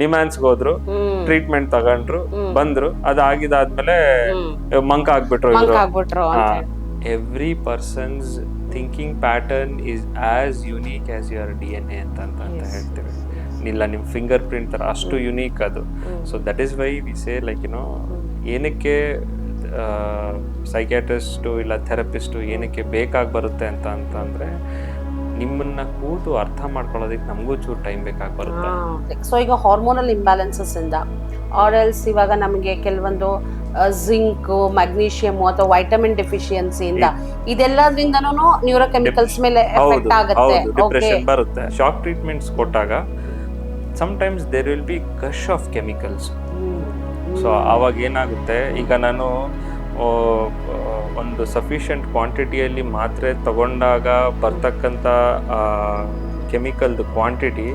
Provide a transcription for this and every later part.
ನಿಮ್ಯಾನ್ಸ್ಗೆ ಹೋದ್ರು, ಟ್ರೀಟ್ಮೆಂಟ್ ತಗೊಂಡ್ರು, ಬಂದ್ರು, ಅದಾಗಿದಾದ್ಮೇಲೆ ಮಂಕ್ ಆಗ್ಬಿಟ್ರು ಇವ್ರು. Every persons thinking pattern is as unique as your DNA ಅಂತ ಹೇಳ್ತೀವಿ. ಇಲ್ಲ ನಿಮ್ಮ ಫಿಂಗರ್ ಪ್ರಿಂಟ್ ತರ ಅಷ್ಟು ಯುನೀಕ್ ಅದು. So that is why we say like ಏನಕ್ಕೆ ಸೈಕ್ಯಾಟ್ರಿಸ್ಟು ಇಲ್ಲ ಥೆರಪಿಸ್ಟು ಏನಕ್ಕೆ ಬೇಕಾಗಿ ಬರುತ್ತೆ ಅಂತಂದ್ರೆ ನಿಮ್ಮನ್ನ ಕೂತು ಅರ್ಥ ಮಾಡ್ಕೊಳ್ಳೋದಕ್ಕೆ ನಮಗೂ ಚೂರು ಟೈಮ್ ಬೇಕಾಗಿ ಬರುತ್ತೆ. ಸೊ ಈಗ ಹಾರ್ಮೋನಲ್ ಇಂಬ್ಯಾಲೆನ್ಸಸ್ ಇಂದ ಆರ್ ಎಲ್ಸ್ ಇವಾಗ ನಮಗೆ ಕೆಲವೊಂದು ಜಿಂಕ್, ಮ್ಯಾಗ್ನೀಷಿಯಮ್ ಅಥವಾ ವೈಟಮಿನ್ ಡೆಫಿಷಿಯನ್ಸಿಯಿಂದ ಇದೆಲ್ಲದ್ರಿಂದನೂ ನ್ಯೂರೋಕೆಮಿಕಲ್ಸ್ ಮೇಲೆ ಎಫೆಕ್ಟ್ ಆಗುತ್ತೆ, ಡಿಪ್ರೆಷನ್ ಬರುತ್ತೆ. ಶಾಕ್ ಟ್ರೀಟ್ಮೆಂಟ್ಸ್ ಕೊಟ್ಟಾಗ sometimes there will be gush of chemicals. So ಆವಾಗ ಏನಾಗುತ್ತೆ, ಈಗ ನಾನು ಒಂದು ಸಫಿಷಿಯಂಟ್ ಕ್ವಾಂಟಿಟಿಯಲ್ಲಿ ಮಾತ್ರೆ ತಗೊಂಡಾಗ ಬರ್ತಕ್ಕಂಥ ಕೆಮಿಕಲ್ದು ಕ್ವಾಂಟಿಟಿ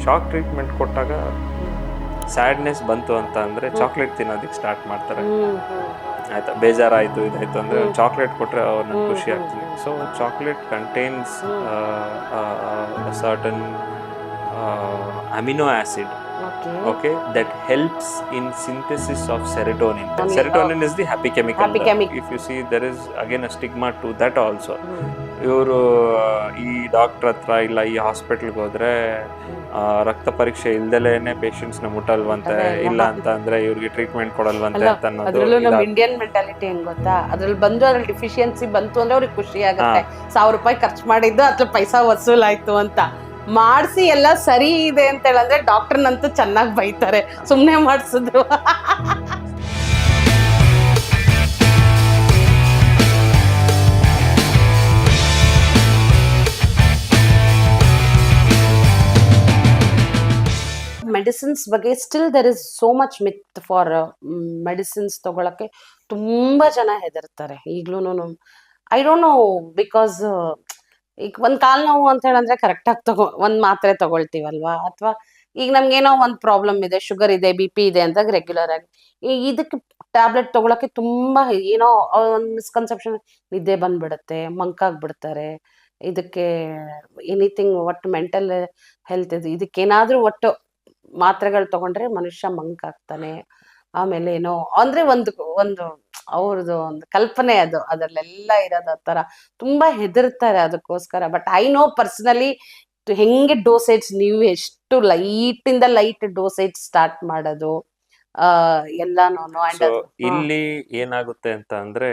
ಶಾಕ್ ಟ್ರೀಟ್ಮೆಂಟ್ ಕೊಟ್ಟಾಗ ಸ್ಯಾಡ್ನೆಸ್ ಬಂತು ಅಂತ ಅಂದರೆ ಚಾಕ್ಲೇಟ್ ತಿನ್ನೋದಕ್ಕೆ ಸ್ಟಾರ್ಟ್ ಮಾಡ್ತಾರೆ. ಆಯ್ತಾ, ಬೇಜಾರಾಯಿತು ಇದಾಯಿತು ಅಂದರೆ ಚಾಕ್ಲೇಟ್ ಕೊಟ್ಟರೆ ಅವ್ರನ್ನ ಖುಷಿ ಆಗ್ತೀನಿ. So chocolate contains certain amino acid, okay, that helps in synthesis of serotonin. Serotonin is the happy chemical. If you see, there is again a stigma to that also. ಇವರು ಈ ಡಾಕ್ಟರ್ ಹತ್ರ ಇಲ್ಲ ಈ ಹಾಸ್ಪಿಟಲ್ಗೆ ಹೋದ್ರೆ ರಕ್ತ ಪರೀಕ್ಷೆ ಇಲ್ದಲೇನೆ ಪೇಷಂಟ್ಸ್ನ ಮುಟ್ಟಲ್ವಂತೆ, ಇಲ್ಲ ಅಂತ ಅಂದ್ರೆ ಇವ್ರಿಗೆ ಟ್ರೀಟ್ಮೆಂಟ್ ಕೊಡಲ್ವಂತೆ ಅಂತ ಅನ್ನೋದು. ಅದ್ರಲ್ಲೂ ನಮ್ಮ ಇಂಡಿಯನ್ ಮೆಂಟಾಲಿಟಿ ಹೆಂಗ್ ಗೊತ್ತಾ, ಅದ್ರಲ್ಲಿ ಬಂದು ಅದ್ರಲ್ಲಿ ಡಿಫಿಷಿಯನ್ಸಿ ಬಂತು ಅಂದ್ರೆ ಅವ್ರಿಗೆ ಖುಷಿ ಆಗುತ್ತೆ. 1000 ರೂಪಾಯಿ ಖರ್ಚು ಮಾಡಿದ್ದು ಅದ್ರ ಪೈಸಾ ವಸೂಲಾಯ್ತು ಅಂತ ಮಾಡಿಸಿ ಎಲ್ಲ ಸರಿ ಇದೆ ಅಂತ ಹೇಳಿದ್ರೆ ಡಾಕ್ಟರ್ನಂತೂ ಚೆನ್ನಾಗಿ ಬೈತಾರೆ, ಸುಮ್ಮನೆ ಮಾಡಿಸಿದ್ರು. ಮೆಡಿಸಿನ್ಸ್ ಬಗ್ಗೆ still there is so much myth for medicines ತಗೊಳಕ್ಕೆ ತುಂಬಾ ಜನ ಹೆದರ್ತಾರೆ ಈಗ್ಲೂನು. ಐ ಡೋಂಟ್ ನೋ, ಬಿಕಾಸ್ ಈಗ ಒಂದ್ ಕಾಲ್ ನೋವು ಅಂತ ಹೇಳಂದ್ರೆ ಕರೆಕ್ಟ್ ಆಗಿ ಒಂದ್ ಮಾತ್ರೆ ತಗೊಳ್ತೀವಲ್ವಾ, ಅಥವಾ ಈಗ ನಮ್ಗೇನೋ ಒಂದ್ ಪ್ರಾಬ್ಲಮ್ ಇದೆ, ಶುಗರ್ ಇದೆ, BP ಇದೆ ಅಂದಾಗ ರೆಗ್ಯುಲರ್ ಆಗಿ ಇದಕ್ಕೆ ಟ್ಯಾಬ್ಲೆಟ್ ತಗೊಳಕ್ಕೆ ತುಂಬಾ ಏನೋ ಒಂದ್ ಮಿಸ್ಕನ್ಸೆಪ್ಷನ್, ನಿದ್ದೆ ಬಂದ್ಬಿಡುತ್ತೆ, ಮಂಕಾಗ್ಬಿಡ್ತಾರೆ, ಇದಕ್ಕೆ ಎನಿಥಿಂಗ್ ಒಟ್ಟು ಮೆಂಟಲ್ ಹೆಲ್ತ್ ಇದಕ್ಕೇನಾದ್ರೂ ಒಟ್ಟು ಮಾತ್ರೆಗಳು ತಗೊಂಡ್ರೆ ಮನುಷ್ಯ ಮಂಕ್ ಆಗ್ತಾನೆ. ಆಮೇಲೆ ಏನೋ ಅಂದ್ರೆ ಒಂದು ಅವ್ರದ್ದು ಒಂದು ಕಲ್ಪನೆ ಅದು, ಅದ್ರಲ್ಲೆಲ್ಲ ಇರೋದು ತರ ತುಂಬಾ ಹೆದರ್ತಾರೆ ಅದಕ್ಕೋಸ್ಕರ. ಬಟ್ ಐ ನೋ ಪರ್ಸನಲಿ ಹೆಂಗೆ ಡೋಸೇಜ್ ನೀವು ಎಷ್ಟು ಲೈಟ್ ಡೋಸೇಜ್ ಸ್ಟಾರ್ಟ್ ಮಾಡೋದು ಎಲ್ಲಾನು. ಇಲ್ಲಿ ಏನಾಗುತ್ತೆ ಅಂತ ಅಂದ್ರೆ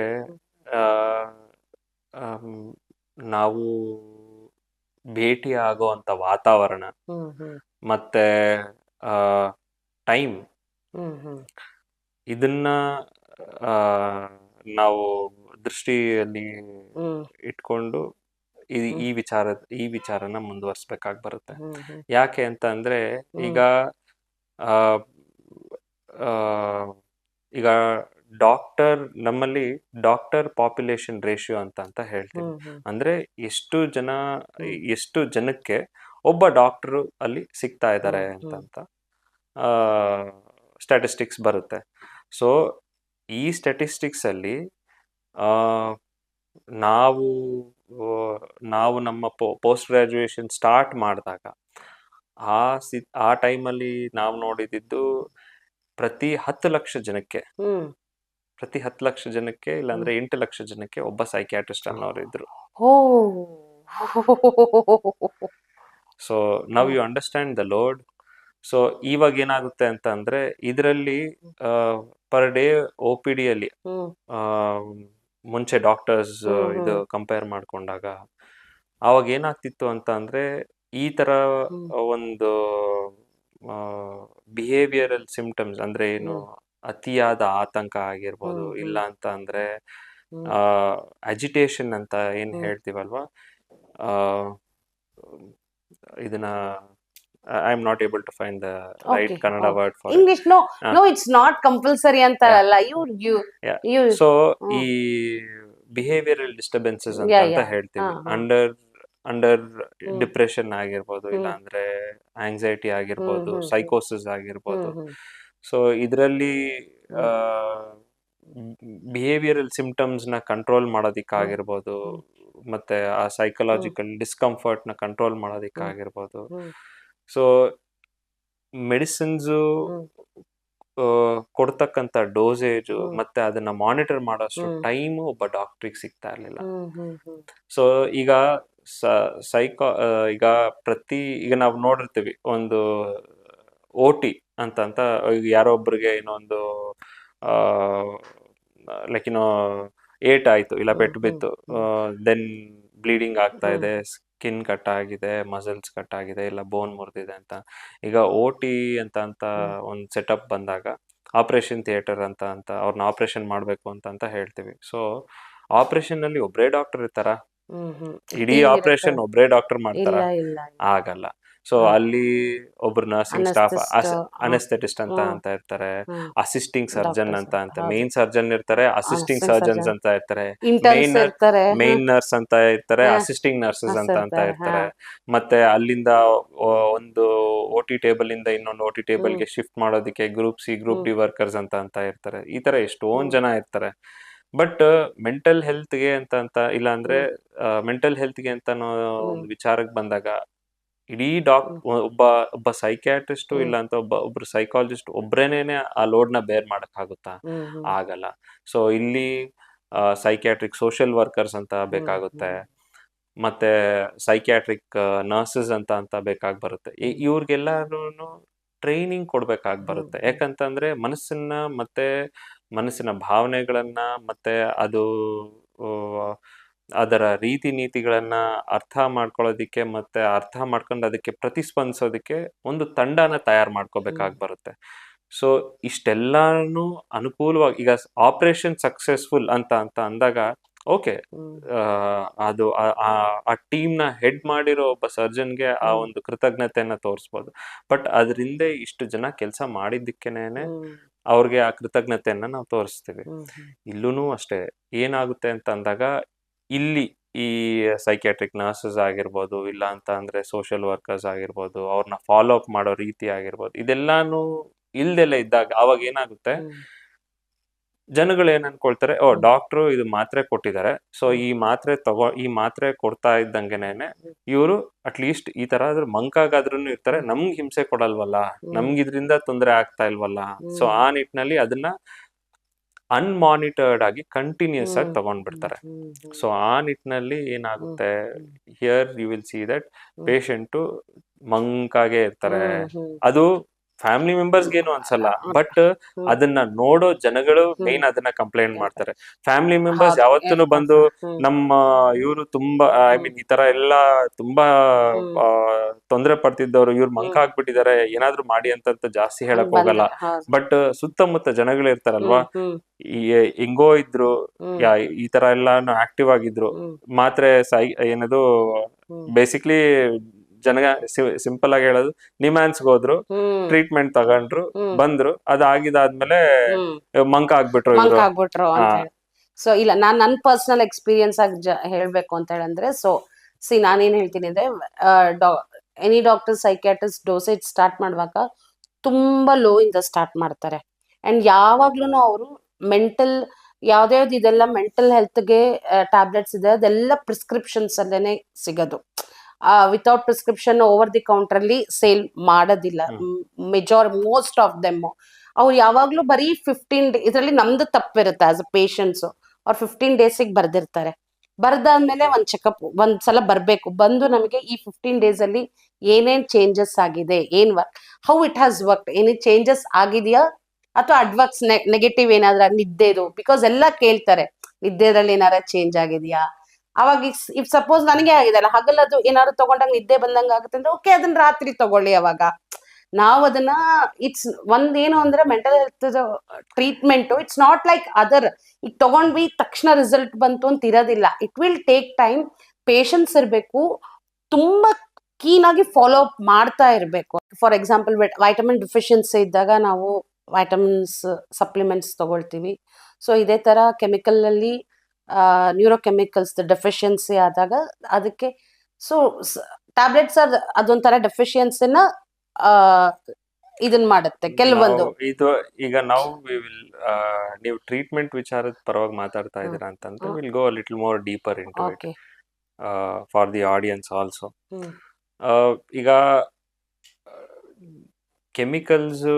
ನಾವು ಭೇಟಿ ಆಗುವಂತ ವಾತಾವರಣ ಮತ್ತೆ ಟೈಮ್, ಇದನ್ನ ನಾವು ದೃಷ್ಟಿಯಲ್ಲಿ ಇಟ್ಕೊಂಡು ಈ ವಿಚಾರನ ಮುಂದುವರ್ಸ್ಬೇಕಾಗಿ ಬರುತ್ತೆ. ಯಾಕೆ ಅಂತ ಅಂದ್ರೆ ಈಗ ಡಾಕ್ಟರ್, ನಮ್ಮಲ್ಲಿ ಡಾಕ್ಟರ್ ಪಾಪ್ಯುಲೇಷನ್ ರೇಷಿಯೋ ಅಂತ ಹೇಳ್ತೀವಿ. ಅಂದ್ರೆ ಎಷ್ಟು ಜನಕ್ಕೆ ಒಬ್ಬ ಡಾಕ್ಟರ್ ಅಲ್ಲಿ ಸಿಗ್ತಾ ಇದ್ದಾರೆ ಅಂತ ಸ್ಟ್ಯಾಟಿಸ್ಟಿಕ್ಸ್ ಬರುತ್ತೆ. ಸೊ ಈ ಸ್ಟ್ಯಾಟಿಸ್ಟಿಕ್ಸ್ ಅಲ್ಲಿ ನಾವು ನಮ್ಮ ಪೋಸ್ಟ್ ಗ್ರಾಜುಯೇಷನ್ ಸ್ಟಾರ್ಟ್ ಮಾಡಿದಾಗ ಆ ಟೈಮಲ್ಲಿ ನಾವು ನೋಡಿದ್ದು ಪ್ರತಿ 10 ಲಕ್ಷ ಜನಕ್ಕೆ ಇಲ್ಲಾಂದ್ರೆ 8 ಲಕ್ಷ ಜನಕ್ಕೆ ಒಬ್ಬ ಸೈಕ್ಯಾಟ್ರಿಸ್ಟ್ ಅನ್ನೋರು ಇದ್ರು. So now you understand the load. So ಇವಾಗ ಏನಾಗುತ್ತೆ ಅಂತ ಅಂದ್ರೆ ಇದರಲ್ಲಿ ಪರ್ ಡೇ OPD ಅಲ್ಲಿ ಮುಂಚೆ ಡಾಕ್ಟರ್ಸ್ ಇದು ಕಂಪೇರ್ ಮಾಡ್ಕೊಂಡಾಗ ಅವಾಗ ಏನಾಗ್ತಿತ್ತು ಅಂತ ಅಂದ್ರೆ ಈ ತರ ಒಂದು ಬಿಹೇವಿಯರಲ್ ಸಿಂಪ್ಟಮ್ಸ್ ಅಂದ್ರೆ ಏನು, ಅತಿಯಾದ ಆತಂಕ ಆಗಿರ್ಬೋದು, ಇಲ್ಲ ಅಂತ ಅಂದ್ರೆ ಅಜಿಟೇಷನ್ ಅಂತ ಏನ್ ಹೇಳ್ತೀವಲ್ವಾ, ಇದನ್ನ I am not able to find the right Kannada word for English. No, it's not compulsory ಅಂತ ಅಲ್ಲ. You so ಈ behavioral disturbances ಅಂತ ಹೇಳ್ತೀವಿ. ಅಂಡರ್ ಡಿಪ್ರೆಷನ್ ಆಗಿರ್ಬೋದು, ಇಲ್ಲ ಅಂದ್ರೆ ಆಂಗ್ಸೈಟಿ ಆಗಿರ್ಬೋದು, ಸೈಕೋಸಿಸ್ ಆಗಿರ್ಬೋದು. ಸೊ ಇದರಲ್ಲಿ ಬಿಹೇವಿಯರಲ್ ಸಿಂಪ್ಟಮ್ಸ್ ನ ಕಂಟ್ರೋಲ್ ಮಾಡೋದಿಕ್ಕಾಗಿರ್ಬೋದು, ಮತ್ತೆ ಆ ಸೈಕಲಾಜಿಕಲ್ ಡಿಸ್ಕಂಫರ್ಟ್ ನ ಕಂಟ್ರೋಲ್ ಮಾಡೋದಿಕ್ಕಾಗಿರ್ಬೋದು. ಸೊ ಮೆಡಿಸಿನ್ಸ್ ಕೊಡ್ತಕ್ಕಂಥ ಡೋಸೇಜ್ ಮತ್ತೆ ಅದನ್ನ ಮಾನಿಟರ್ ಮಾಡೋಷ್ಟು ಟೈಮು ಒಬ್ಬ ಡಾಕ್ಟ್ರಿಗೆ ಸಿಗ್ತಾ ಇರ್ಲಿಲ್ಲ. ಸೊ ಈಗ ಈಗ ಈಗ ನಾವು ನೋಡಿರ್ತೀವಿ ಒಂದು OT ಅಂತ ಈಗ ಯಾರೋ ಒಬ್ರಿಗೆ ಇನ್ನೊಂದು ಲೈಕ್ ಏಟ್ ಆಯ್ತು, ಇಲ್ಲ ಪೆಟ್ಟು ಬಿತ್ತು, ದೆನ್ ಬ್ಲೀಡಿಂಗ್ ಆಗ್ತಾ ಇದೆ, ಸ್ಕಿನ್ ಕಟ್ ಆಗಿದೆ, ಮಸಲ್ಸ್ ಕಟ್ ಆಗಿದೆ, ಇಲ್ಲ ಬೋನ್ ಮುರಿದಿದೆ ಅಂತ. ಈಗ OT ಅಂತ ಒಂದು ಸೆಟಪ್ ಬಂದಾಗ ಆಪರೇಷನ್ ಥಿಯೇಟರ್ ಅಂತ ಅವ್ರನ್ನ ಆಪರೇಷನ್ ಮಾಡಬೇಕು ಅಂತ ಹೇಳ್ತೀವಿ. ಸೊ ಆಪರೇಷನ್ ಅಲ್ಲಿ ಒಬ್ಬರೇ ಡಾಕ್ಟರ್ ಇರ್ತಾರ? ಇಡೀ ಆಪರೇಷನ್ ಒಬ್ಬರೇ ಡಾಕ್ಟರ್ ಮಾಡ್ತಾರ? ಆಗಲ್ಲ. ಸೊ ಅಲ್ಲಿ ಒಬ್ರು ನರ್ಸಿಂಗ್ ಸ್ಟಾಫ್, ಅನೆಸ್ಥೆಟಿಸ್ಟ್ ಅಂತ ಇರ್ತಾರೆ, ಅಸಿಸ್ಟಿಂಗ್ ಸರ್ಜನ್ ಅಂತ ಮೇನ್ ಸರ್ಜನ್ ಇರ್ತಾರೆ, ಅಸಿಸ್ಟಿಂಗ್ ಸರ್ಜನ್ಸ್ ಅಂತ ಇರ್ತಾರೆ, ಮೇನ್ ನರ್ಸ್ ಅಂತ ಇರ್ತಾರೆ, ಅಸಿಸ್ಟಿಂಗ್ ನರ್ಸಸ್ ಅಂತ ಇರ್ತಾರೆ. ಮತ್ತೆ ಅಲ್ಲಿಂದ ಒಂದು OT ಟೇಬಲ್ ಇಂದ ಇನ್ನೊಂದು OT ಟೇಬಲ್ಗೆ ಶಿಫ್ಟ್ ಮಾಡೋದಕ್ಕೆ group C, group D workers ಅಂತ ಇರ್ತಾರೆ. ಈ ತರ ಎಷ್ಟೊಂದ್ ಜನ ಇರ್ತಾರೆ. ಬಟ್ ಮೆಂಟಲ್ ಹೆಲ್ತ್ಗೆ ಅಂತ ಇಲ್ಲ ಅಂದ್ರೆ ಮೆಂಟಲ್ ಹೆಲ್ತ್ಗೆ ಅಂತ ಒಂದು ವಿಚಾರಕ್ಕೆ ಬಂದಾಗ ಇಡೀ ಒಬ್ಬ ಸೈಕ್ಯಾಟ್ರಿಸ್ಟ್ ಇಲ್ಲ ಅಂತ ಒಬ್ರು ಸೈಕಾಲಜಿಸ್ಟ್ ಒಬ್ರೇನೇನೆ ಆ ಲೋಡ್ನ ಬೇರ್ ಮಾಡಕ್ ಆಗುತ್ತಾ? ಆಗಲ್ಲ. ಸೊ ಇಲ್ಲಿ ಸೈಕ್ಯಾಟ್ರಿಕ್ ಸೋಷಿಯಲ್ ವರ್ಕರ್ಸ್ ಅಂತ ಬೇಕಾಗುತ್ತೆ, ಮತ್ತೆ ಸೈಕ್ಯಾಟ್ರಿಕ್ ನರ್ಸಸ್ ಅಂತ ಬೇಕಾಗಿ ಬರುತ್ತೆ. ಇವ್ರಿಗೆಲ್ಲಾರು ಟ್ರೈನಿಂಗ್ ಕೊಡ್ಬೇಕಾಗಿ ಬರುತ್ತೆ. ಯಾಕಂತಂದ್ರೆ ಮನಸ್ಸಿನ ಭಾವನೆಗಳನ್ನ ಮತ್ತೆ ಅದರ ರೀತಿ ನೀತಿಗಳನ್ನ ಅರ್ಥ ಮಾಡ್ಕೊಳ್ಳೋದಿಕ್ಕೆ ಮತ್ತೆ ಅರ್ಥ ಮಾಡ್ಕೊಂಡು ಅದಕ್ಕೆ ಪ್ರತಿಸ್ಪಂದಿಸೋದಿಕ್ಕೆ ಒಂದು ತಂಡನ ತಯಾರು ಮಾಡ್ಕೋಬೇಕಾಗಿ ಬರುತ್ತೆ. ಸೊ ಇಷ್ಟೆಲ್ಲಾನು ಅನುಕೂಲವಾಗಿ ಈಗ ಆಪರೇಷನ್ ಸಕ್ಸಸ್ಫುಲ್ ಅಂತ ಅಂದಾಗ ಓಕೆ, ಅದು ಆ ಟೀಮ್ನ ಹೆಡ್ ಮಾಡಿರೋ ಒಬ್ಬ ಸರ್ಜನ್ಗೆ ಆ ಒಂದು ಕೃತಜ್ಞತೆಯನ್ನ ತೋರಿಸ್ಬೋದು. ಬಟ್ ಅದರಿಂದ ಇಷ್ಟು ಜನ ಕೆಲಸ ಮಾಡಿದ್ದಕ್ಕೇನೆ ಅವ್ರಿಗೆ ಆ ಕೃತಜ್ಞತೆಯನ್ನ ನಾವು ತೋರಿಸ್ತೀವಿ. ಇಲ್ಲೂ ಅಷ್ಟೇ ಏನಾಗುತ್ತೆ ಅಂತ ಅಂದಾಗ ಇಲ್ಲಿ ಈ ಸೈಕ್ಯಾಟ್ರಿಕ್ ನರ್ಸಸ್ ಆಗಿರ್ಬೋದು, ಇಲ್ಲ ಅಂತ ಅಂದ್ರೆ ಸೋಷಿಯಲ್ ವರ್ಕರ್ಸ್ ಆಗಿರ್ಬೋದು, ಅವ್ರನ್ನ ಫಾಲೋ ಅಪ್ ಮಾಡೋ ರೀತಿ ಆಗಿರ್ಬೋದು, ಇದೆಲ್ಲಾನು ಇಲ್ದೆಲ್ಲ ಇದ್ದಾಗ ಅವಾಗ ಏನಾಗುತ್ತೆ, ಜನಗಳು ಏನ್ ಅನ್ಕೊಳ್ತಾರೆ, ಡಾಕ್ಟ್ರು ಇದು ಮಾತ್ರೆ ಕೊಟ್ಟಿದ್ದಾರೆ, ಸೊ ಈ ಮಾತ್ರೆ ಕೊಡ್ತಾ ಇದ್ದಂಗೆನೇನೆ ಇವರು ಅಟ್ಲೀಸ್ಟ್ ಈ ತರ ಮಂಕಾಗಾದ್ರೂ ಇರ್ತಾರೆ, ನಮ್ಗೆ ಹಿಂಸೆ ಕೊಡಲ್ವಲ್ಲ, ನಮ್ಗೆ ಇದರಿಂದ ತೊಂದರೆ ಆಗ್ತಾ ಇಲ್ವಲ್ಲ. ಸೊ ಆ ನಿಟ್ಟಿನಲ್ಲಿ ಅದನ್ನ ಅನ್ಮಾನಿಟರ್ಡ್ ಆಗಿ ಕಂಟಿನ್ಯೂಸ್ ಆಗಿ ತಗೊಂಡ್ಬಿಡ್ತಾರೆ. ಸೊ ಆ ನಿಟ್ಟಿನಲ್ಲಿ ಏನಾಗುತ್ತೆ, here you will see that patient ಮಂಕಾಗೆ ಇರ್ತಾರೆ. ಅದು ಫ್ಯಾಮಿಲಿ ಮೆಂಬರ್ಸ್ಗೇನು ಅನ್ಸಲ್ಲ, ಬಟ್ ಅದನ್ನ ನೋಡೋ ಜನಗಳು ಮೇನ್ ಅದನ್ನ ಕಂಪ್ಲೇಂಟ್ ಮಾಡ್ತಾರೆ. ಫ್ಯಾಮಿಲಿ ಮೆಂಬರ್ಸ್ ಯಾವತ್ತೂ ಬಂದು ನಮ್ಮ ಇವರು ತುಂಬಾ ಈ ತರ ಎಲ್ಲಾ ತುಂಬಾ ತೊಂದರೆ ಪಡ್ತಿದ್ದವ್ರು ಇವ್ರು ಮಂಕ ಆಗ್ಬಿಟ್ಟಿದ್ದಾರೆ, ಏನಾದ್ರು ಮಾಡಿ ಅಂತ ಜಾಸ್ತಿ ಹೇಳಕ್ ಹೋಗಲ್ಲ. ಬಟ್ ಸುತ್ತಮುತ್ತ ಜನಗಳು ಇರ್ತಾರಲ್ವಾ, ಹೆಂಗೋ ಇದ್ರು, ಈ ತರ ಎಲ್ಲ ಆಕ್ಟಿವ್ ಆಗಿದ್ರು, ಮಾತ್ರೆ ಏನದು ಬೇಸಿಕ್ಲಿ ಜನ ಸಿಂಪಲ್ ಆಗಿ ಹೇಳೋದು, ನಿಮ್ಯಾನ್ಸ್ಗೆ ಹೋದ್ರು, ಟ್ರೀಟ್ಮೆಂಟ್ ತಗೊಂಡ್ರು, ಬಂದ್ರು, ಅದಾಗಿದಾದ್ಮೇಲೆ ಮಂಕ ಆಗ್ಬಿಟ್ರು. ಸೊ ಇಲ್ಲ, ನನ್ ಪರ್ಸನಲ್ ಎಕ್ಸ್ಪೀರಿಯನ್ಸ್ ಆಗಿ ಹೇಳ್ಬೇಕು ಅಂತ ಹೇಳಂದ್ರೆ, ಸೊ ನಾನೇನ್ ಹೇಳ್ತೀನಿ ಅಂದ್ರೆ, any doctor psychiatrist dosage start ಮಾಡುವಾಗ ತುಂಬಾ ಲೋ ಇಂದ ಸ್ಟಾರ್ಟ್ ಮಾಡ್ತಾರೆ. ಅಂಡ್ ಯಾವಾಗ್ಲೂ ಅವರು ಮೆಂಟಲ್ ಯಾವ್ದ್ಯಾವ್ದು ಇದೆಲ್ಲ ಮೆಂಟಲ್ ಹೆಲ್ತ್ಗೆ ಟ್ಯಾಬ್ಲೆಟ್ಸ್ ಇದೆ ಅದೆಲ್ಲ ಪ್ರಿಸ್ಕ್ರಿಪ್ಷನ್ಸ್ ಅಲ್ಲೇನೆ ಸಿಗೋದು. Without prescription over the counter ಅಲ್ಲಿ ಸೇಲ್ ಮಾಡೋದಿಲ್ಲ ಮೋಸ್ಟ್ ಆಫ್ ದೆಮ್. ಅವ್ರು ಯಾವಾಗ್ಲೂ ಬರೀ 15 ಇದರಲ್ಲಿ ನಮ್ದು ತಪ್ಪಿರುತ್ತೆ ಆಸ್ ಅ ಪೇಷಂಟ್ಸ್. ಅವ್ರು 15 ಡೇಸಿಗೆ ಬರ್ದಿರ್ತಾರೆ. ಬರ್ದಾದ್ಮೇಲೆ ಒಂದ್ಸಲ ಬರ್ಬೇಕು, ಬಂದು ನಮಗೆ ಈ 15 ಡೇಸ್ ಅಲ್ಲಿ ಏನೇನ್ ಚೇಂಜಸ್ ಆಗಿದೆ, ಹೌ ಇಟ್ ಹ್ಯಾಸ್ ವರ್ಕ್, ಏನೇ ಚೇಂಜಸ್ ಆಗಿದೆಯಾ ಅಥವಾ ಅಡ್ವರ್ಕ್ಸ್ ನೆಗೆಟಿವ್ ಏನಾದ್ರ ನಿದ್ದೆದು, ಬಿಕಾಸ್ ಎಲ್ಲ ಕೇಳ್ತಾರೆ ನಿದ್ದೆದಲ್ಲಿ ಏನಾರ ಚೇಂಜ್ ಆಗಿದೆಯಾ. ಅವಾಗ ಇಫ್ ಸಪೋಸ್ ನನಗೆ ಆಗಿದೆ ಅಲ್ಲ, ಹಗಲದು ಏನಾದ್ರು ತಗೊಂಡಾಗ ನಿದ್ದೆ ಬಂದಂಗ ಆಗುತ್ತೆ ಅಂದ್ರೆ ಓಕೆ, ಅದನ್ನ ರಾತ್ರಿ ತಗೊಳ್ಳಿ. ಅವಾಗ ನಾವು ಅದನ್ನ ಒಂದೇನು ಅಂದ್ರೆ mental health treatment it's not like other. ಈಗ ತಗೊಂಡ್ವಿ ತಕ್ಷಣ ರಿಸಲ್ಟ್ ಬಂತು ಅಂತ ಇರೋದಿಲ್ಲ. It will take time, patience ಇರ್ಬೇಕು, ತುಂಬಾ ಕೀನ್ ಆಗಿ ಫಾಲೋ ಅಪ್ ಮಾಡ್ತಾ ಇರ್ಬೇಕು. ಫಾರ್ ಎಕ್ಸಾಂಪಲ್ ವೈಟಮಿನ್ ಡಿಫಿಷಿಯನ್ಸಿ ಇದ್ದಾಗ ನಾವು ವೈಟಮಿನ್ಸ್ ಸಪ್ಲಿಮೆಂಟ್ಸ್ ತಗೊಳ್ತೀವಿ. ಸೊ ಇದೇ ತರ ಕೆಮಿಕಲ್ ಅಲ್ಲಿ ನ್ಯೂರೋಕೆಮಿಕಲ್ಸ್ ಡೆಫಿಷಿಯನ್ಸಿ ಆದಾಗ ಅದಕ್ಕೆ ಸೊ ಟ್ಯಾಬ್ಲೆಟ್ಸ್ ಅದೊಂಥರ ಡೆಫಿಷಿಯನ್ಸಿನ ಇದನ್ ಮಾಡುತ್ತೆ ಕೆಲವೊಂದು. ಇದು ಈಗ ನಾವು ನೀವು ಟ್ರೀಟ್ಮೆಂಟ್ ವಿಚಾರದ ಪರವಾಗಿ ಮಾತಾಡ್ತಾ ಇದ್ದೀರಾ ಅಂತಂದ್ರೆ will go little more deeper into it for the audience also. ಈಗ ಕೆಮಿಕಲ್ಸ್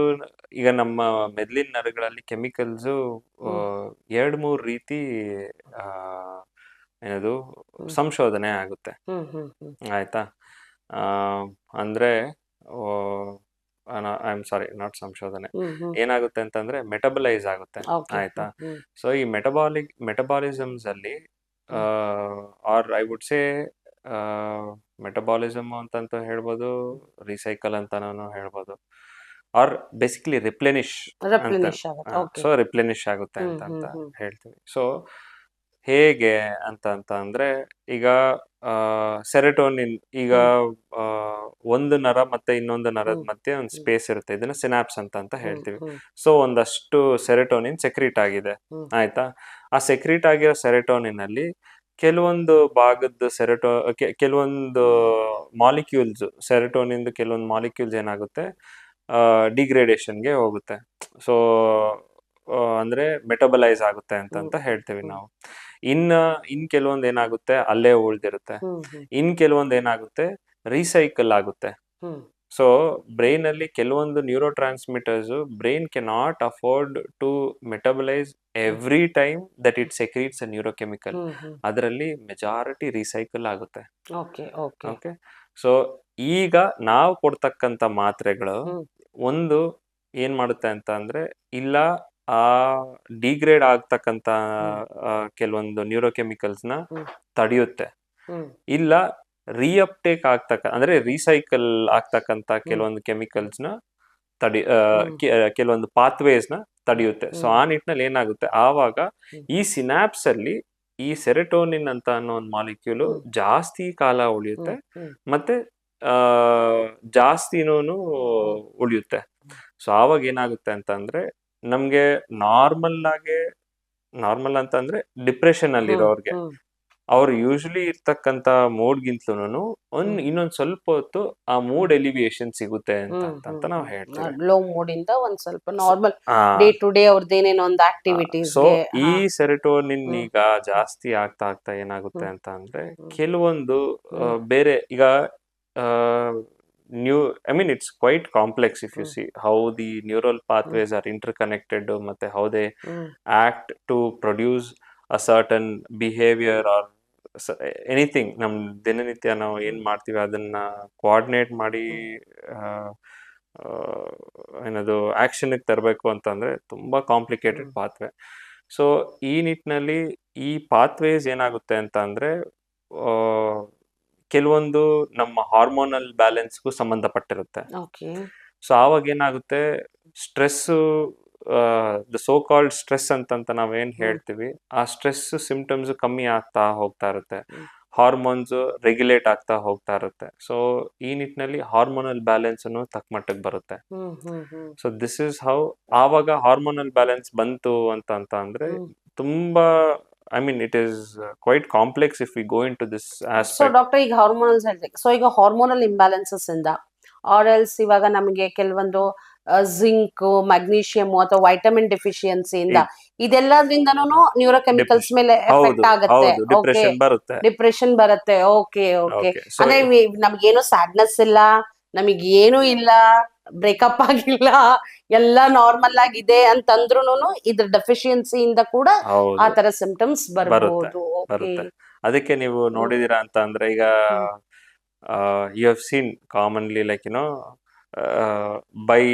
ಈಗ ನಮ್ಮ ಮೆದುಳಿನ ನರಗಳಲ್ಲಿ ಕೆಮಿಕಲ್ಸ್ ಎರಡ್ ಮೂರ್ ರೀತಿ ಆ, ಏನದು ಸಂಶೋಧನೆ ಆಗುತ್ತೆ. ಆಯ್ತಾ? ಆ, ಅಂದ್ರೆ ಐ ಆಮ್ ಸಾರಿ, ನಾಟ್ ಸಂಶೋಧನೆ. ಏನಾಗುತ್ತೆ ಅಂತಂದ್ರೆ ಮೆಟಬಲೈಸ್ ಆಗುತ್ತೆ. ಆಯ್ತಾ? ಸೊ ಈ ಮೆಟಬಾಲಿಸಮ್ಸ್ ಅಲ್ಲಿ or I would say metabolism ಅಂತಂತ ಹೇಳ್ಬೋದು, ರಿಸೈಕಲ್ ಅಂತಾನು ಹೇಳ್ಬೋದು, ಆರ್ ಬೇಸಿಕಲಿ ರಿಪ್ಲೆನಿಶ್ ಅಂತ. ಸೊ ರಿಪ್ಲೆನಿಶ್ ಆಗುತ್ತೆ ಅಂತ ಹೇಳ್ತೀವಿ. ಸೊ ಹೇಗೆ ಅಂತ ಅಂದ್ರೆ ಈಗ ಸೆರೆಟೋನಿನ್, ಈಗ ಒಂದು ನರ ಮತ್ತೆ ಇನ್ನೊಂದು ನರದ ಮಧ್ಯೆ ಒಂದು ಸ್ಪೇಸ್ ಇರುತ್ತೆ, ಇದನ್ನ ಸಿನಾಪ್ಸ್ ಅಂತ ಹೇಳ್ತೀವಿ. ಸೊ ಒಂದಷ್ಟು ಸೆರೆಟೋನಿನ್ ಸೆಕ್ರೀಟ್ ಆಗಿದೆ. ಆಯ್ತಾ? ಆ ಸೆಕ್ರೀಟ್ ಆಗಿರೋ ಸೆರೆಟೋನಿನ್ ಅಲ್ಲಿ ಕೆಲವೊಂದು ಭಾಗದ ಕೆಲವೊಂದು ಮಾಲಿಕ್ಯೂಲ್ಸ್, ಸೆರೆಟೋನಿನ್ ಕೆಲವೊಂದು ಮಾಲಿಕ್ಯೂಲ್ಸ್ ಏನಾಗುತ್ತೆ, ಡಿಗ್ರೇಡೇಷನ್ಗೆ ಹೋಗುತ್ತೆ. ಸೊ ಅಂದ್ರೆ ಮೆಟಬಲೈಸ್ ಆಗುತ್ತೆ ಅಂತ ಹೇಳ್ತೀವಿ ನಾವು. ಇನ್ ಕೆಲವೊಂದು ಏನಾಗುತ್ತೆ, ಅಲ್ಲೇ ಉಳ್ದಿರುತ್ತೆ. ಇನ್ ಕೆಲವೊಂದು ಏನಾಗುತ್ತೆ, ರೀಸೈಕಲ್ ಆಗುತ್ತೆ. ಸೊ ಬ್ರೈನ್ ಅಲ್ಲಿ ಕೆಲವೊಂದು neurotransmitters brain cannot afford to metabolize every time that it secretes a neurochemical. ಅದರಲ್ಲಿ ಮೆಜಾರಿಟಿ ರೀಸೈಕಲ್ ಆಗುತ್ತೆ. ಓಕೆ. ಸೊ ಈಗ ನಾವು ಕೊಡ್ತಕ್ಕಂತ ಮಾತ್ರೆಗಳು ಒಂದು ಏನ್ ಮಾಡುತ್ತೆ ಅಂತ ಅಂದ್ರೆ, ಇಲ್ಲ ಆ ಡಿಗ್ರೇಡ್ ಆಗ್ತಕ್ಕಂತ ಕೆಲವೊಂದು ನ್ಯೂರೋಕೆಮಿಕಲ್ಸ್ ನ ತಡೆಯುತ್ತೆ, ಇಲ್ಲ ರೀಅಪ್ಟೇಕ್ ಅಂದ್ರೆ ರೀಸೈಕಲ್ ಆಗ್ತಕ್ಕಂತ ಕೆಲವೊಂದು ಕೆಮಿಕಲ್ಸ್ ನ ಕೆಲವೊಂದು ಪಾತ್ವೇಸ್ ನ ತಡೆಯುತ್ತೆ. ಸೊ ಆ ನಿಟ್ಟಿನಲ್ಲಿ ಏನಾಗುತ್ತೆ, ಆವಾಗ ಈ ಸಿನಾಪ್ಸ್ ಅಲ್ಲಿ ಈ ಸೆರೆಟೋನಿನ್ ಅಂತ ಅನ್ನೋ ಒಂದು ಮಾಲಿಕ್ಯೂಲ್ ಜಾಸ್ತಿ ಕಾಲ ಉಳಿಯುತ್ತೆ, ಮತ್ತೆ ಜಾಸ್ತಿನೂ ಉಳಿಯುತ್ತೆ. ಸೊ ಆವಾಗ ಏನಾಗುತ್ತೆ ಅಂತಂದ್ರೆ, ನಮ್ಗೆ ನಾರ್ಮಲ್ ಅಂತ ಅಂದ್ರೆ ಡಿಪ್ರೆಷನ್ ಅಲ್ಲಿ ಇರೋರ್ಗೆ, ಅವ್ರು ಯೂಶಲಿ ಇರ್ತಕ್ಕಂತ ಮೂಡ್ಗಿಂತಲೂ ಇನ್ನೊಂದ್ ಸ್ವಲ್ಪ ಹೊತ್ತು ಆ ಮೂಡ್ ಎಲಿವಿಯೇಷನ್ ಸಿಗುತ್ತೆ ಅಂತ ನಾವು ಹೇಳ್ತೀವಿ. ಲೋ ಮೂಡ್ ಇಂದ ಒಂದ್ ಸ್ವಲ್ಪ ನಾರ್ಮಲ್ ಡೇ ಟು ಡೇ ಅವ್ರದ್ದೇನೇನೋ ಒಂದು ಆಕ್ಟಿವಿಟೀಸ್. ಸೊ ಈ ಸೆರೆಟೋನಿನ್ ಈಗ ಜಾಸ್ತಿ ಆಗ್ತಾ ಏನಾಗುತ್ತೆ ಅಂತ ಅಂದ್ರೆ, ಕೆಲವೊಂದು ಬೇರೆ ಈಗ it's quite complex if you see how the neural pathways are interconnected, ಮತ್ತೆ how they act to produce a certain behavior or anything. ನಮ್ ದಿನನಿತ್ಯ ನಾವು ಏನ್ ಮಾಡ್ತೀವಿ ಅದನ್ನ ಕೋಆರ್ಡಿನೇಟ್ ಮಾಡಿ ಏನದು ಆಕ್ಷನ್ ತರಬೇಕು ಅಂತಂದ್ರೆ ತುಂಬಾ ಕಾಂಪ್ಲಿಕೇಟೆಡ್ ಪಾತ್ವೆ. ಸೊ ಈ ನಿಟ್ಟಿನಲ್ಲಿ ಈ ಪಾತ್ವೇಸ್ ಏನಾಗುತ್ತೆ ಅಂತ ಅಂದ್ರೆ, ಕೆಲವೊಂದು ನಮ್ಮ ಹಾರ್ಮೋನಲ್ ಬ್ಯಾಲೆನ್ಸ್ಗೂ ಸಂಬಂಧಪಟ್ಟಿರುತ್ತೆ. ಸೊ ಆವಾಗ ಏನಾಗುತ್ತೆ, stress, the so called stress ಅಂತ ನಾವೇನ್ ಹೇಳ್ತೀವಿ, ಆ ಸ್ಟ್ರೆಸ್ ಸಿಂಪ್ಟಮ್ಸ್ ಕಮ್ಮಿ ಆಗ್ತಾ ಹೋಗ್ತಾ ಇರುತ್ತೆ, ಹಾರ್ಮೋನ್ಸ್ ರೆಗ್ಯುಲೇಟ್ ಆಗ್ತಾ ಹೋಗ್ತಾ ಇರುತ್ತೆ. ಸೊ ಈ ನಿಟ್ಟಿನಲ್ಲಿ ಹಾರ್ಮೋನಲ್ ಬ್ಯಾಲೆನ್ಸ್ ಅನ್ನು ತಕ್ಕ ಮಟ್ಟಕ್ಕೆ ಬರುತ್ತೆ. So this is how. ಆವಾಗ ಹಾರ್ಮೋನಲ್ ಬ್ಯಾಲೆನ್ಸ್ ಬಂತು ಅಂತ ಅಂದ್ರೆ ತುಂಬಾ it is quite complex if we go into this aspect. So doctor, ಈಗ ಹಾರ್ಮೋನಲ್ಸ್ ಹೇಳ್ತೀವಿ. ಸೊ ಈಗ ಹಾರ್ಮೋನಲ್ ಇಂಬ್ಯಾಲೆನ್ಸಸ್ ಇಂದ ಆರ್ ಎಲ್ಸ್ ಇವಾಗ ನಮಗೆ ಕೆಲವೊಂದು ಜಿಂಕ್, ಮ್ಯಾಗ್ನೀಷಿಯಂ ಅಥವಾ ವೈಟಮಿನ್ ಡೆಫಿಷಿಯನ್ಸಿಯಿಂದ ಇದೆಲ್ಲದ್ರಿಂದನೂ ನ್ಯೂರೋಕೆಮಿಕಲ್ಸ್ ಮೇಲೆ ಎಫೆಕ್ಟ್ ಆಗುತ್ತೆ, ಡಿಪ್ರೆಷನ್ ಬರುತ್ತೆ. ಓಕೆ. ಅಂದ್ರೆ ನಮ್ಗೇನು ಸ್ಯಾಡ್ನೆಸ್ ಇಲ್ಲ, ನಮಗೇನು ಇಲ್ಲ, ಬ್ರೇಕಪ್ ಆಗಿಲ್ಲ, ಎಲ್ಲ ನಾರ್ಮಲ್ ಆಗಿದೆ ಅಂತಂದ್ರೂನು ಇದ್ರ ಡೆಫಿಷಿಯನ್ಸಿಯಿಂದ ಕೂಡ ಆ ತರ ಸಿಂಪ್ಟಮ್ಸ್ ಬರಬಹುದು. ಅದಕ್ಕೆ ನೀವು ನೋಡಿದೀರಾ ಅಂತ ಅಂದ್ರೆ, ಈಗ you have seen commonly like by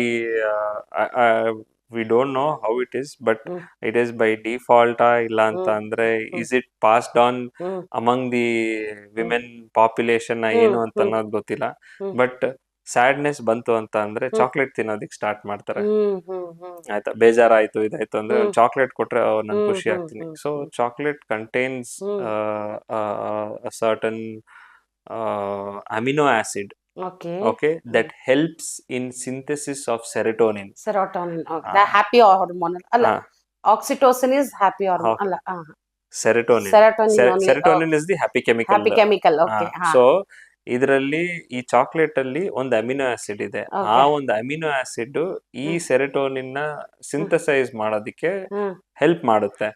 we don't know how it is, but it is by default illa anta andre, is it passed on among the women population ಏನು ಅಂತ ಅನ್ನೋದು ಗೊತ್ತಿಲ್ಲ. ಬಟ್ ಸ್ಯಾಡ್ನೆಸ್ ಬಂತು ಅಂತ ಅಂದ್ರೆ ಚಾಕ್ಲೇಟ್ ತಿನ್ನೋದಿಕ್ ಸ್ಟಾರ್ಟ್ ಮಾಡ್ತಾರೆ. ಆಯ್ತಾ, ಬೇಜಾರಾಯ್ತು ಇದಾಯ್ತು ಅಂದ್ರೆ ಒಂದು ಚಾಕ್ಲೇಟ್ ಕೊಟ್ರೆ ನಾನು ಖುಷಿ ಆಗ್ತೀನಿ. So chocolate contains certain amino acid, okay, that helps in synthesis of serotonin. The happy hormone alla, oxytocin is happy hormone alla, serotonin is the happy chemical. Okay. So ಇದರಲ್ಲಿ ಈ ಚಾಕ್ಲೇಟ್ ಅಲ್ಲಿ ಒಂದು amino acid ಇದೆ. ಆ ಒಂದು amino acid ಈ serotonin ನ synthesise ಮಾಡೋದಕ್ಕೆ ಹೆಲ್ಪ್ ಮಾಡುತ್ತೆ.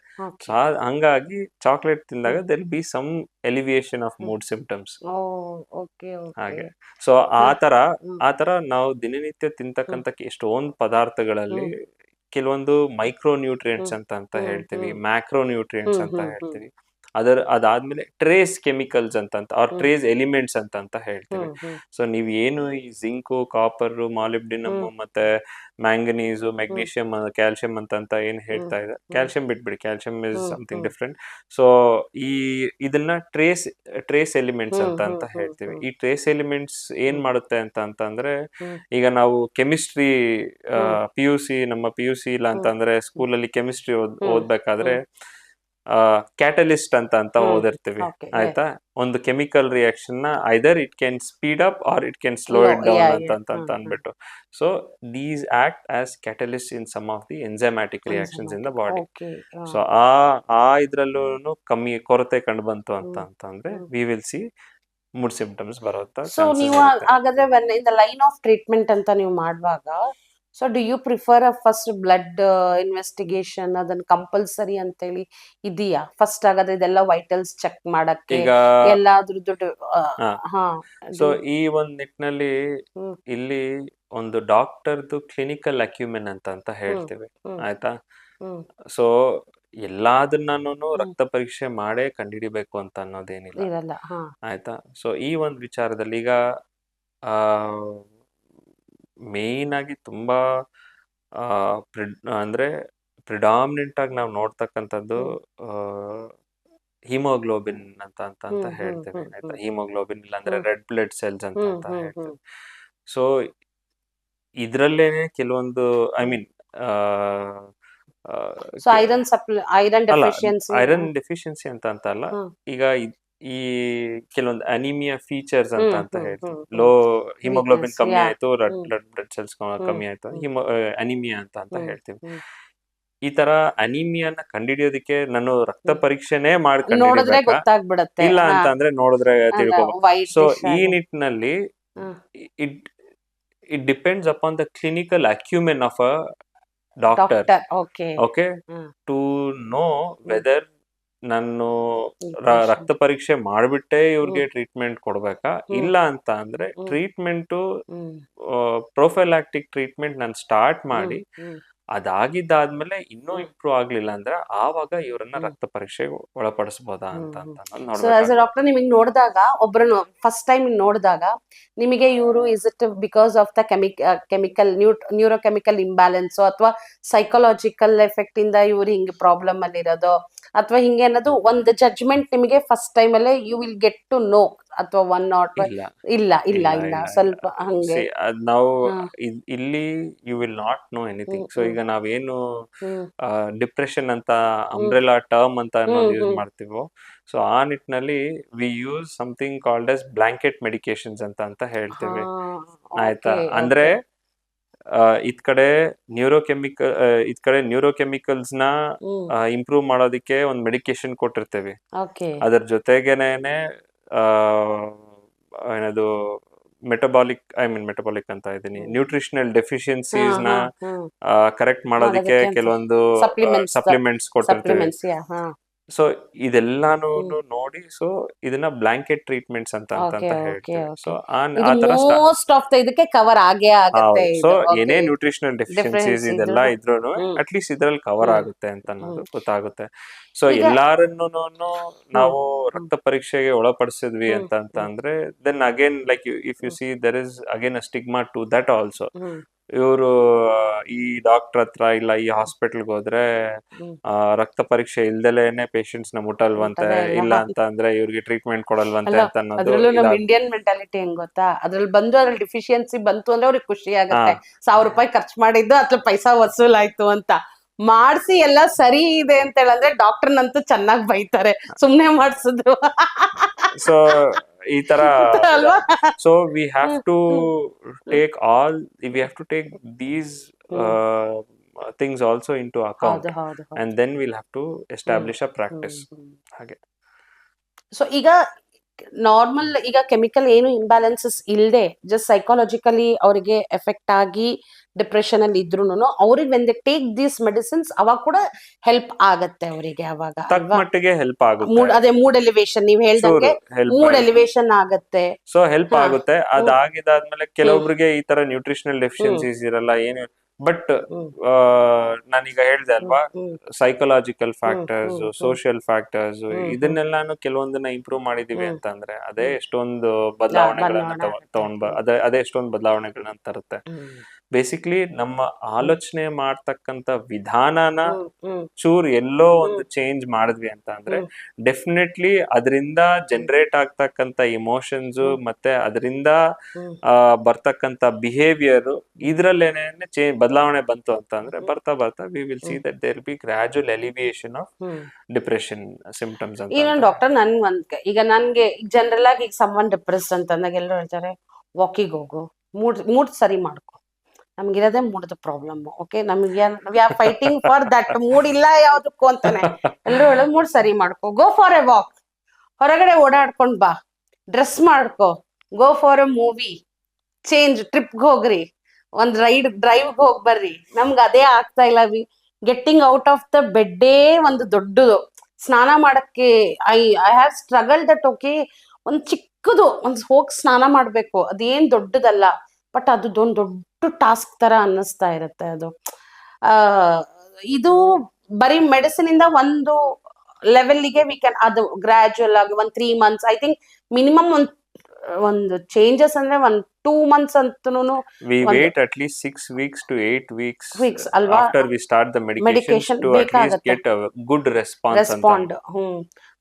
ಸೊ ಹಂಗಾಗಿ ಚಾಕ್ಲೇಟ್ ತಿಂದಾಗ there be some elevation of mood symptoms ಹಾಗೆ. ಸೊ ಆ ತರ ನಾವು ದಿನನಿತ್ಯ ತಿಂತಕ್ಕಂತ ಎಷ್ಟೊಂದು ಪದಾರ್ಥಗಳಲ್ಲಿ ಕೆಲವೊಂದು ಮೈಕ್ರೋ ನ್ಯೂಟ್ರಿಯೆಂಟ್ಸ್ ಅಂತ ಹೇಳ್ತೀವಿ, ಮ್ಯಾಕ್ರೋ ನ್ಯೂಟ್ರಿಯೆಂಟ್ಸ್ ಅಂತ ಹೇಳ್ತೀವಿ. ಅದಾದ್ಮೇಲೆ ಟ್ರೇಸ್ ಕೆಮಿಕಲ್ಸ್ ಅಂತ ಆರ್ ಟ್ರೇಸ್ ಎಲಿಮೆಂಟ್ಸ್ ಅಂತ ಹೇಳ್ತೀವಿ. ಸೊ ನೀವ್ ಏನು ಈ ಜಿಂಕು, ಕಾಪರ್, ಮಾಲಿಬ್ಡಿನಮ್ ಮತ್ತೆ ಮ್ಯಾಂಗನೀಸು, ಮೆಗ್ನೀಷಿಯಂ, ಕ್ಯಾಲ್ಸಿಯಂ ಅಂತ ಏನ್ ಹೇಳ್ತಾ ಇದೆ, ಕ್ಯಾಲ್ಸಿಯಂ ಬಿಟ್ಬಿಡಿ, calcium is something different. So ಇದನ್ನ ಟ್ರೇಸ್ ಎಲಿಮೆಂಟ್ಸ್ ಅಂತ ಹೇಳ್ತೀವಿ. ಈ ಟ್ರೇಸ್ ಎಲಿಮೆಂಟ್ಸ್ ಏನ್ ಮಾಡುತ್ತೆ ಅಂತಂದ್ರೆ, ಈಗ ನಾವು ಕೆಮಿಸ್ಟ್ರಿ ನಮ್ಮ ಪಿ ಯು ಸಿ ಇಲ್ಲ ಅಂತಂದ್ರೆ ಸ್ಕೂಲಲ್ಲಿ ಕೆಮಿಸ್ಟ್ರಿ ಓದ್ಬೇಕಾದ್ರೆ ಕ್ಯಾಟಲಿಸ್ಟ್ ಅಂತ ಓದಿರ್ತೀವಿ, ಆಯ್ತಾ. ಒಂದು ಕೆಮಿಕಲ್ ರಿಯಾಕ್ಷನ್ ನ either it can speed up or it can slow it down ಅಂತ ಅನ್ಬಿಟ್ಟು. So these act as catalyst in some of the enzymatic reactions in the body. So ಇದ್ರಲ್ಲೂ ಕೊರತೆ ಕಂಡು ಬಂತು ಅಂತಂದ್ರೆ we will see mood symptoms ಬರುತ್ತೆ. So ನೀವು ಹಾಗಾದ್ರೆ in the line of treatment ಅಂತ ನೀವು ಮಾಡುವಾಗ, so do you prefer first blood investigation ಅದನ್ನ ಕಂಪಲ್ಸರಿ ಅಂತೇಳಿ ಇದೆಯಾ? ಫಸ್ಟ್ ಹಾಗಾದ್ರೆ ಇದೆಲ್ಲ ವೈಟಲ್ಸ್ ಚೆಕ್ ಮಾಡಕ್ಕೆ ಎಲ್ಲಾದ್ರದ್ದು ಸೊ ಈ ಒಂದ್ ನಿಟ್ಟಿನಲ್ಲಿ ಇಲ್ಲಿ ಒಂದು ಡಾಕ್ಟರ್ದು ಕ್ಲಿನಿಕಲ್ ಅಕ್ಯುಮೆನ್ ಅಂತ ಹೇಳ್ತೀವಿ, ಆಯ್ತಾ. ಸೊ ಎಲ್ಲಾದನ್ನೂ ರಕ್ತ ಪರೀಕ್ಷೆ ಮಾಡೇ ಕಂಡುಹಿಡಿಬೇಕು ಅಂತ ಅನ್ನೋದೇನಿಲ್ಲ, ಆಯ್ತಾ. ಸೊ ಈ ಒಂದು ವಿಚಾರದಲ್ಲಿ ಈಗ ಮೇನ್ ಆಗಿ ತುಂಬಾ ಅಂದ್ರೆ ಪ್ರಿಡಾಮಿನೆಂಟ್ ಆಗಿ ನಾವು ನೋಡ್ತಕ್ಕಂಥದ್ದು ಹಿಮೋಗ್ಲೋಬಿನ್ ಅಂತ ಹೇಳ್ತೇವೆ, ಆಯ್ತಾ. ಹಿಮೋಗ್ಲೋಬಿನ್ ಇಲ್ಲಾಂದ್ರೆ ರೆಡ್ ಬ್ಲಡ್ ಸೆಲ್ಸ್ ಅಂತ ಹೇಳ್ತೇವೆ. ಸೊ ಇದ್ರಲ್ಲೇನೆ ಕೆಲವೊಂದು ಐರನ್ ಡೆಫಿಷಿಯನ್ಸಿ ಅಂತ ಅಲ್ಲ, ಈಗ ಈ ಕೆಲವೊಂದು ಅನಿಮಿಯಾ ಫೀಚರ್ಸ್ ಅಂತ ಹೇಳ್ತೀವಿ. ಲೋ ಹಿಮೋಗ್ಲೋಬಿನ್ ಕಮ್ಮಿ ಆಯ್ತು, ರೆಡ್ ಬ್ಲಡ್ ಸೆಲ್ಸ್ ಕಮ್ಮಿ ಆಯ್ತು, ಅನಿಮಿಯಾ ಅಂತ ಹೇಳ್ತೀವಿ. ಈ ತರ ಅನಿಮಿಯಾನ ಕಂಡುಹಿಡಿಯೋದಕ್ಕೆ ನಾನು ರಕ್ತ ಪರೀಕ್ಷೆನೇ ಮಾಡ್ಕೊಂಡು ಇಲ್ಲ ಅಂತಂದ್ರೆ ನೋಡಿದ್ರೆ ತಿಳ್ಕೊಬೇಕು. ಸೊ ಈ ನಿಟ್ಟಿನಲ್ಲಿ it depends upon the clinical acumen of a doctor, okay, to know whether ನಾನು ರಕ್ತ ಪರೀಕ್ಷೆ ಮಾಡ್ಬಿಟ್ಟೆ ಇವ್ರಿಗೆ ಟ್ರೀಟ್ಮೆಂಟ್ ಕೊಡ್ಬೇಕಾ, ಇಲ್ಲ ಅಂತ ಅಂದ್ರೆ ಟ್ರೀಟ್ಮೆಂಟ್ ಪ್ರೊಫೈಲಾಕ್ಟಿಕ್ ಟ್ರೀಟ್ಮೆಂಟ್ ನಾನು ಸ್ಟಾರ್ಟ್ ಮಾಡಿ ಅದಾಗಿದ್ದಾದ್ಮೇಲೆ ಇನ್ನೂ ಇಂಪ್ರೂವ್ ಆಗ್ಲಿಲ್ಲ ಅಂದ್ರೆ ಆವಾಗ ಇವರನ್ನ ರಕ್ತ ಪರೀಕ್ಷೆಗೆ ಒಳಪಡಿಸಬಹುದಾ ಅಂತ ಡಾಕ್ಟರ್ ನಿಮಗೆ ನೋಡಿದಾಗ, ಒಬ್ಬರನ್ನು ಫಸ್ಟ್ ಟೈಮ್ ನೋಡಿದಾಗ ನಿಮಗೆ ಇವರು is it because of the chemical neurochemical imbalance ಅಥವಾ ಸೈಕಾಲಜಿಕಲ್ ಎಫೆಕ್ಟ್ ಇಂದ ಇವ್ರು ಹಿಂಗೆ ಪ್ರಾಬ್ಲಮ್ ಅಲ್ಲಿ ಇರೋದು ಅಥವಾ ಹಿಂಗೆ ಅನ್ನೋದು ಒಂದು ಜಡ್ಜ್ಮೆಂಟ್ ನಿಮಗೆ ಫಸ್ಟ್ ಟೈಮ್ ಅಲ್ಲೇ you will get to know, ಅಥವಾ ಒನ್ ನಾಟ್ ಇಲ್ಲ ಸ್ವಲ್ಪ ಹಂಗೆ ನಾವು ಇಲ್ಲಿ you will not know anything. So ಈಗ ನಾವೇನು ಡಿಪ್ರೆಷನ್ ಅಂತ ಅಂಬ್ರೆಲಾ ಟರ್ಮ್ ಅಂತ ಅನ್ನೋದು ಯೂಸ್ ಮಾಡ್ತೀವೋ, ಸೊ ಆ ನಿಟ್ಟಿನಲ್ಲಿ we use something called as blanket medications ಅಂತ ಹೇಳ್ತೀವಿ, ಆಯ್ತಾ. ಅಂದ್ರೆ ಇದ್ ಕಡೆ ನ್ಯೂರೋಕೆಮಿಕಲ್ಸ್ ನ ಇಂಪ್ರೂವ್ ಮಾಡೋದಕ್ಕೆ ಒಂದು ಮೆಡಿಕೇಶನ್ ಕೊಟ್ಟಿರ್ತೇವೆ, ಅದ್ರ ಜೊತೆಗೇನೆ ಏನದು ಮೆಟಬಾಲಿಕ್ ಅಂತ ಇದೀನಿ, ನ್ಯೂಟ್ರಿಷನಲ್ ಡೆಫಿಷಿಯನ್ಸೀಸ್ ನ ಕರೆಕ್ಟ್ ಮಾಡೋದಕ್ಕೆ ಕೆಲವೊಂದು ಸಪ್ಲಿಮೆಂಟ್ಸ್ ಕೊಟ್ಟಿರ್ತೀವಿ. ಸೊ ಇದೆಲ್ಲಾನು ನೋಡಿ, ಸೊ ಇದನ್ನ ಬ್ಲಾಂಕೆಟ್ ಟ್ರೀಟ್ಮೆಂಟ್ಸ್ ಅಂತ ಹೇಳ್ತೀವಿ. ಸೊ ಮೋಸ್ಟ್ ಆಫ್ ಇದಕ್ಕೆ ಕವರ್ ಆಗೇ ಆಗುತ್ತೆ. ಸೊ ಏನೇ ನ್ಯೂಟ್ರಿಷನಲ್ ಡೆಫಿಷಿಯನ್ಸೀಸ್ ಇದೆಲ್ಲ ಇದ್ರೂನು ಅಟ್ಲೀಸ್ಟ್ ಇದ್ರಲ್ಲಿ ಕವರ್ ಆಗುತ್ತೆ ಅಂತ ಅನ್ನೋದು ಗೊತ್ತಾಗುತ್ತೆ. ಸೊ ಎಲ್ಲಾರನ್ನು ನಾವು ರಕ್ತ ಪರೀಕ್ಷೆಗೆ ಒಳಪಡಿಸಿದ್ವಿ ಅಂತ ಅಂದ್ರೆ then again like if you see there is again a stigma to that also. ಇವರು ಈ ಡಾಕ್ಟರ್ ಹತ್ರ ಇಲ್ಲ ಈ ಹಾಸ್ಪಿಟಲ್ಗೆ ಹೋದ್ರೆ ರಕ್ತ ಪರೀಕ್ಷೆ ಇಲ್ದಲೇನೆ ಪೇಷಂಟ್ಸ್ ನ ಮುಟ್ಟಲ್ವಂತೆ, ಇಲ್ಲ ಅಂತ ಅಂದ್ರೆ ಇವ್ರಿಗೆ ಟ್ರೀಟ್ಮೆಂಟ್ ಕೊಡಲ್ವಂತೆ ಅಂತ ಅನ್ನೋದು. ನಮ್ ಇಂಡಿಯನ್ ಮೆಂಟಾಲಿಟಿ ಹೆಂಗ್ ಗೊತ್ತಾ, ಅದ್ರಲ್ಲಿ ಬಂದು ಅದ್ರಲ್ಲಿ ಡಿಫಿಷಿಯನ್ಸಿ ಬಂತು ಅಂದ್ರೆ ಅವ್ರಿಗೆ ಖುಷಿ ಆಗುತ್ತೆ, 1000 ರೂಪಾಯಿ ಖರ್ಚು ಮಾಡಿದ್ದು ಅಥವಾ ಪೈಸಾ ವಸೂಲ್ ಆಯ್ತು ಅಂತ. ಮಾಡ್ಸಿ ಎಲ್ಲ ಸರಿ ಇದೆ ಅಂತ ಹೇಳಂದ್ರೆ ಡಾಕ್ಟರ್ನಂತೂ ಚೆನ್ನಾಗಿ ಬೈತಾರೆ, ಸುಮ್ನೆ ಮಾಡ್ಸಿದ್ರು. ಸೊ ಈ ತರ so we have to take these things also into account, and then we'll have to establish a practice ಹಾಗೆ. ಸೊ ಈಗ ನಾರ್ಮಲ್ ಈಗ ಕೆಮಿಕಲ್ ಏನು ಇಂಬ್ಯಾಲೆನ್ಸಸ್ ಇಲ್ಲದೆ ಜಸ್ಟ್ ಸೈಕಾಲಜಿಕಲಿ ಅವರಿಗೆ ಎಫೆಕ್ಟ್ ಆಗಿ ಡಿಪ್ರೆಷನ್ ಅಲ್ಲಿ ಇದ್ರು ಅವ್ರಿಗೆ when they take these medicines ಅವಾಗ ಕೂಡ ಹೆಲ್ಪ್ ಆಗತ್ತೆ ಅವರಿಗೆ ಅವಾಗ ತಕ್ಕ ಮಟ್ಟಿಗೆ ಹೆಲ್ಪ್ ಆಗುತ್ತೆ. ಅದೇ ಮೂಡ್ ಎಲಿವೇಶನ್ ನೀವ್ ಹೇಳ್ದಂಗೆ ಮೂಡ್ ಎಲಿವೇಶನ್ ಆಗತ್ತೆ. ಸೊ ಹೆಲ್ಪ್ ಆಗುತ್ತೆ. ಅದಾಗಿದಾದ್ಮೇಲೆ ಕೆಲವೊಬ್ರಿಗೆ ಈ ತರ ನ್ಯೂಟ್ರಿಷನಲ್ ಡೆಫಿಷಿಯನ್ಸೀಸ್ ಇರಲ್ಲ ಏನು, ಬಟ್ ನಾನೀಗ ಹೇಳ್ದೆ ಅಲ್ವಾ, ಸೈಕಲಾಜಿಕಲ್ ಫ್ಯಾಕ್ಟರ್ಸ್, ಸೋಷಿಯಲ್ ಫ್ಯಾಕ್ಟರ್ಸ್, ಇದನ್ನೆಲ್ಲಾನು ಕೆಲವೊಂದನ್ನ ಇಂಪ್ರೂವ್ ಮಾಡಿದೀವಿ ಅಂತಂದ್ರೆ ಅದೇ ಎಷ್ಟೊಂದು ಬದಲಾವಣೆಗಳನ್ನ ಅದೇ ಎಷ್ಟೊಂದು ಬದಲಾವಣೆಗಳನ್ನ ತರುತ್ತೆ. ಬೇಸಿಕ್ಲಿ ನಮ್ಮ ಆಲೋಚನೆ ಮಾಡ್ತಕ್ಕಂತ ವಿಧಾನನ ಚೂರ್ ಎಲ್ಲೋ ಒಂದು ಚೇಂಜ್ ಮಾಡಿದ್ವಿ ಅಂತ ಅಂದ್ರೆ ಡೆಫಿನೆಟ್ಲಿ ಅದರಿಂದ ಜನರೇಟ್ ಆಗ್ತಕ್ಕಂತ ಇಮೋಷನ್ಸ್ ಮತ್ತೆ ಅದರಿಂದ ಬರ್ತಕ್ಕಂತ ಬಿಹೇವಿಯರ್ ಇದ್ರಲ್ಲೇನೆ ಬದಲಾವಣೆ ಬಂತು ಅಂತ ಅಂದ್ರೆ ಬರ್ತಾ ಬರ್ತಾ we will see that there be gradual elevation of depression symptoms ಅಂತ. ಈಗ ಡಾಕ್ಟರ್ ಈಗ ನನ್ಗೆ ಜನರಲ್ ಆಗಿ ಈಗ ಸಮ್ವನ್ ಡಿಪ್ರೆಸ್ಡ್ ಅಂತ ಅಂದಾಗ ಎಲ್ಲರೂ ಹೇಳ್ತಾರೆ ವಾಕಿಂಗ್ ಹೋಗು, ಮೂಡ್ ಸರಿ ಮಾಡ್ಕೊ. ನಮ್ಗಿರೋದೇ ಮೂಡ್ದು ಪ್ರಾಬ್ಲಮ್. ಓಕೆ, ನಮ್ಗೆ we are fighting for that. Mood ಇಲ್ಲ ಯಾವ್ದಕ್ಕೂ ಅಂತಾನೆ ಎಲ್ಲರೂ ಹೇಳೋದು ಮೂಡ್ ಸರಿ ಮಾಡ್ಕೊ, ಗೋ ಫಾರ್ ಎ ವಾಕ್, ಹೊರಗಡೆ ಓಡಾಡ್ಕೊಂಡ್ ಬಾ, ಡ್ರೆಸ್ ಮಾಡ್ಕೊ, go for A movie, change, ಟ್ರಿಪ್ಗೆ ಹೋಗ್ರಿ, ಒಂದ್ ಡ್ರೈವ್ ಹೋಗ್ ಬರ್ರಿ. ನಮ್ಗೆ ಅದೇ ಆಗ್ತಾ ಇಲ್ಲ. ಗೆಟ್ಟಿಂಗ್ ಔಟ್ ಆಫ್ ದ ಬೆಡ್ಡೇ ಒಂದು ದೊಡ್ಡದು. ಸ್ನಾನ ಮಾಡಕ್ಕೆ I have struggle that. Okay, ಒಂದ್ ಚಿಕ್ಕದು ಹೋಗಿ ಸ್ನಾನ ಮಾಡ್ಬೇಕು, ಅದೇನ್ ದೊಡ್ಡದಲ್ಲ, ಬಟ್ ಅದು ದೊಡ್ಡ ಟಾಸ್ಕ್ ತರ ಅನ್ನಿಸ್ತಾ ಇರುತ್ತೆ ಅದು. ಇದು ಬರೀ ಮೆಡಿಸಿನ್ ಇಂದ ಒಂದು ಲೆವೆಲ್ಗೆ ವಿ ಕ್ಯಾನ್, ಅದು ಗ್ರಾಜುವಲ್ ಆಗಿ 3 months ಐ ಥಿಂಕ್ ಮಿನಿಮಮ್ ಒಂದು ಚೇಂಜಸ್ ಅಂದ್ರೆ 2 months ಅಂತನೂ we wait at least 6 weeks to 8 weeks ಅಲ್ವಾ after we start the medication to at least get a good response